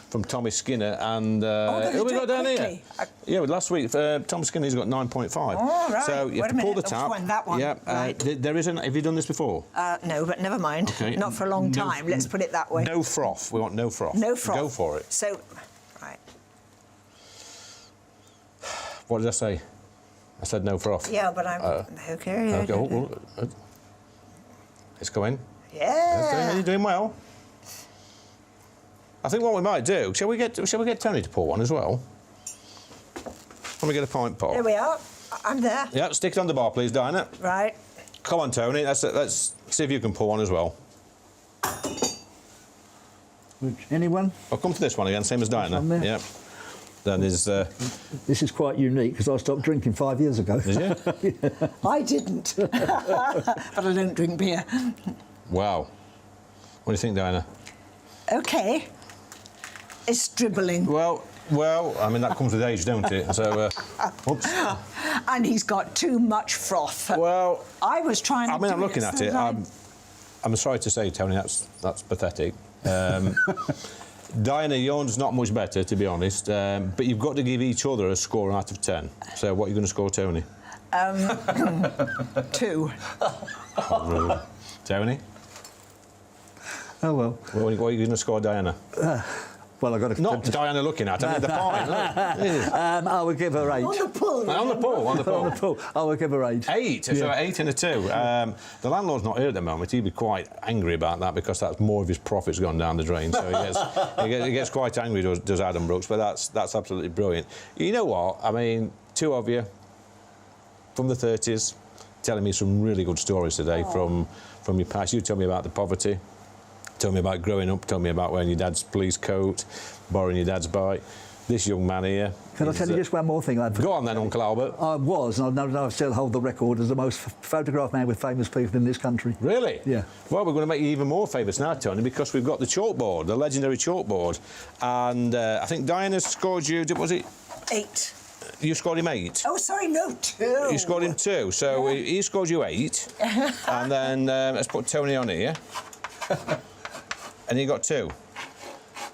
from Tommy Skinner and who we got down here? Yeah, last week Tommy Skinner's got 9.5. Oh, right. So you have to pull the tap. That one. Yeah. Right. There isn't. Have you done this before? No, but never mind. Okay. Not for a long time. Let's put it that way. No froth. We want no froth. No froth. Go for it. So, right. What did I say? I said no froth. Yeah, but I'm okay. Okay. It's going. Yeah. You're doing well. I think what we might do, shall we get Tony to pour one as well? Let me get a pint pot. There we are. I'm there. Yeah, stick it on the bar, please, Diana. Right. Come on, Tony. Let's see if you can pour one as well. Anyone? I'll come to this one again, same as Diana. Yeah. Then there's. This is quite unique because I stopped drinking 5 years ago. Did you? I didn't. But I don't drink beer. Wow. What do you think, Diana? Okay. It's dribbling. Well, I mean, that comes with age, don't it? So, oops. And he's got too much froth. Well, I was trying to. I mean, I'm looking at it. I'm sorry to say, Tony, that's pathetic. Diana, yours not much better, to be honest. But you've got to give each other a score out of 10. So, what are you going to score, Tony? 2. Tony? Oh, well. What are you going to score, Diana? Well, I've got to... Not Diana looking at, I mean the pint. I will give her 8. On the pull. On the pull. On the pull. I will give her 8. 8? Yeah. So 8 and a 2. The landlord's not here at the moment. He'd be quite angry about that because that's more of his profits gone down the drain. So he gets quite angry, does Adam Brooks, but that's absolutely brilliant. You know what? I mean, 2 of you from the 30s telling me some really good stories today from your past. You tell me about the poverty. Tell me about growing up, tell me about wearing your dad's police coat, borrowing your dad's bike. This young man here... Can I tell you just one more thing? Go on then, Uncle Albert. I was, and I still hold the record as the most photographed man with famous people in this country. Really? Yeah. Well, we're going to make you even more famous now, Tony, because we've got the chalkboard, the legendary chalkboard. And I think Diana scored you, was it? 8. You scored him 8? Oh, sorry, no, 2. You scored him 2, so he scored you 8. And then let's put Tony on here. And you got 2.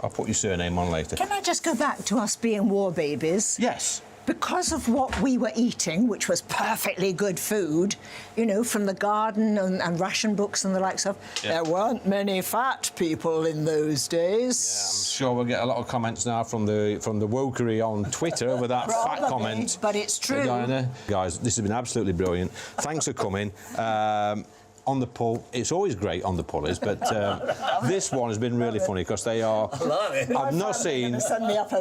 I'll put your surname on later. Can I just go back to us being war babies? Yes. Because of what we were eating, which was perfectly good food, you know, from the garden and ration books and the likes of, there weren't many fat people in those days. Yeah, I'm sure we'll get a lot of comments now from the Wokie on Twitter with that fat comment. But it's true. Diana. Guys, this has been absolutely brilliant. Thanks for coming. On the pull, it's always great on the pullers, but this one has been really funny because they are. I've not seen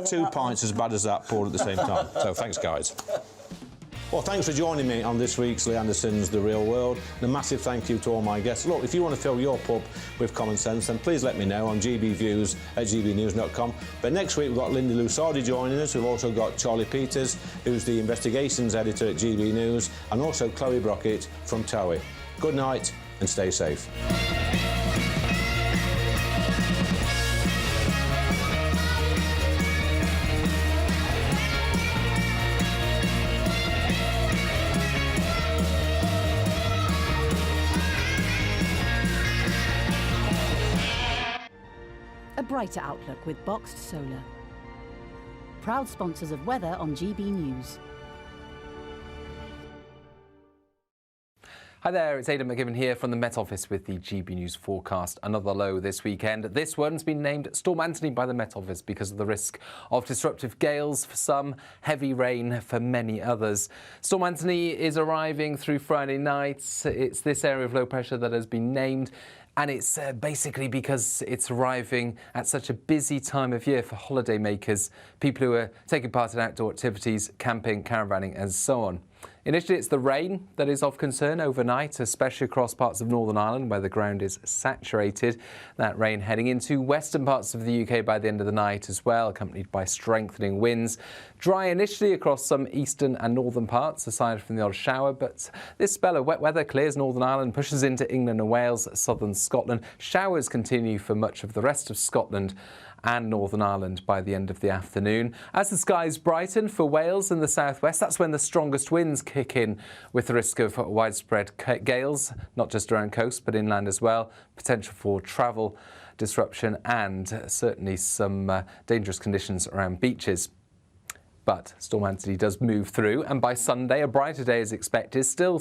2 pints as bad as that poured at the same time. So thanks, guys. Well, thanks for joining me on this week's Lee Anderson's The Real World. And a massive thank you to all my guests. Look, if you want to fill your pub with common sense, then please let me know on gbviews@gbnews.com. But next week we've got Linda Lusardi joining us. We've also got Charlie Peters, who's the investigations editor at GB News, and also Chloe Brockett from TOWIE. Good night and stay safe. A brighter outlook with Boxed Solar. Proud sponsors of weather on GB News. Hi there, it's Aidan McGibbon here from the Met Office with the GB News forecast. Another low this weekend. This one's been named Storm Anthony by the Met Office because of the risk of disruptive gales for some, heavy rain for many others. Storm Anthony is arriving through Friday night. It's this area of low pressure that has been named. And it's basically because it's arriving at such a busy time of year for holiday makers, people who are taking part in outdoor activities, camping, caravanning and so on. Initially, it's the rain that is of concern overnight, especially across parts of Northern Ireland where the ground is saturated. That rain heading into western parts of the UK by the end of the night as well, accompanied by strengthening winds. Dry initially across some eastern and northern parts, aside from the odd shower, but this spell of wet weather clears Northern Ireland, pushes into England and Wales, southern Scotland. Showers continue for much of the rest of Scotland and Northern Ireland by the end of the afternoon. As the skies brighten for Wales and the southwest, that's when the strongest winds kick in, with the risk of widespread gales, not just around coast but inland as well, potential for travel disruption and certainly some dangerous conditions around beaches. But Storm Anthony does move through, and by Sunday a brighter day is expected. Still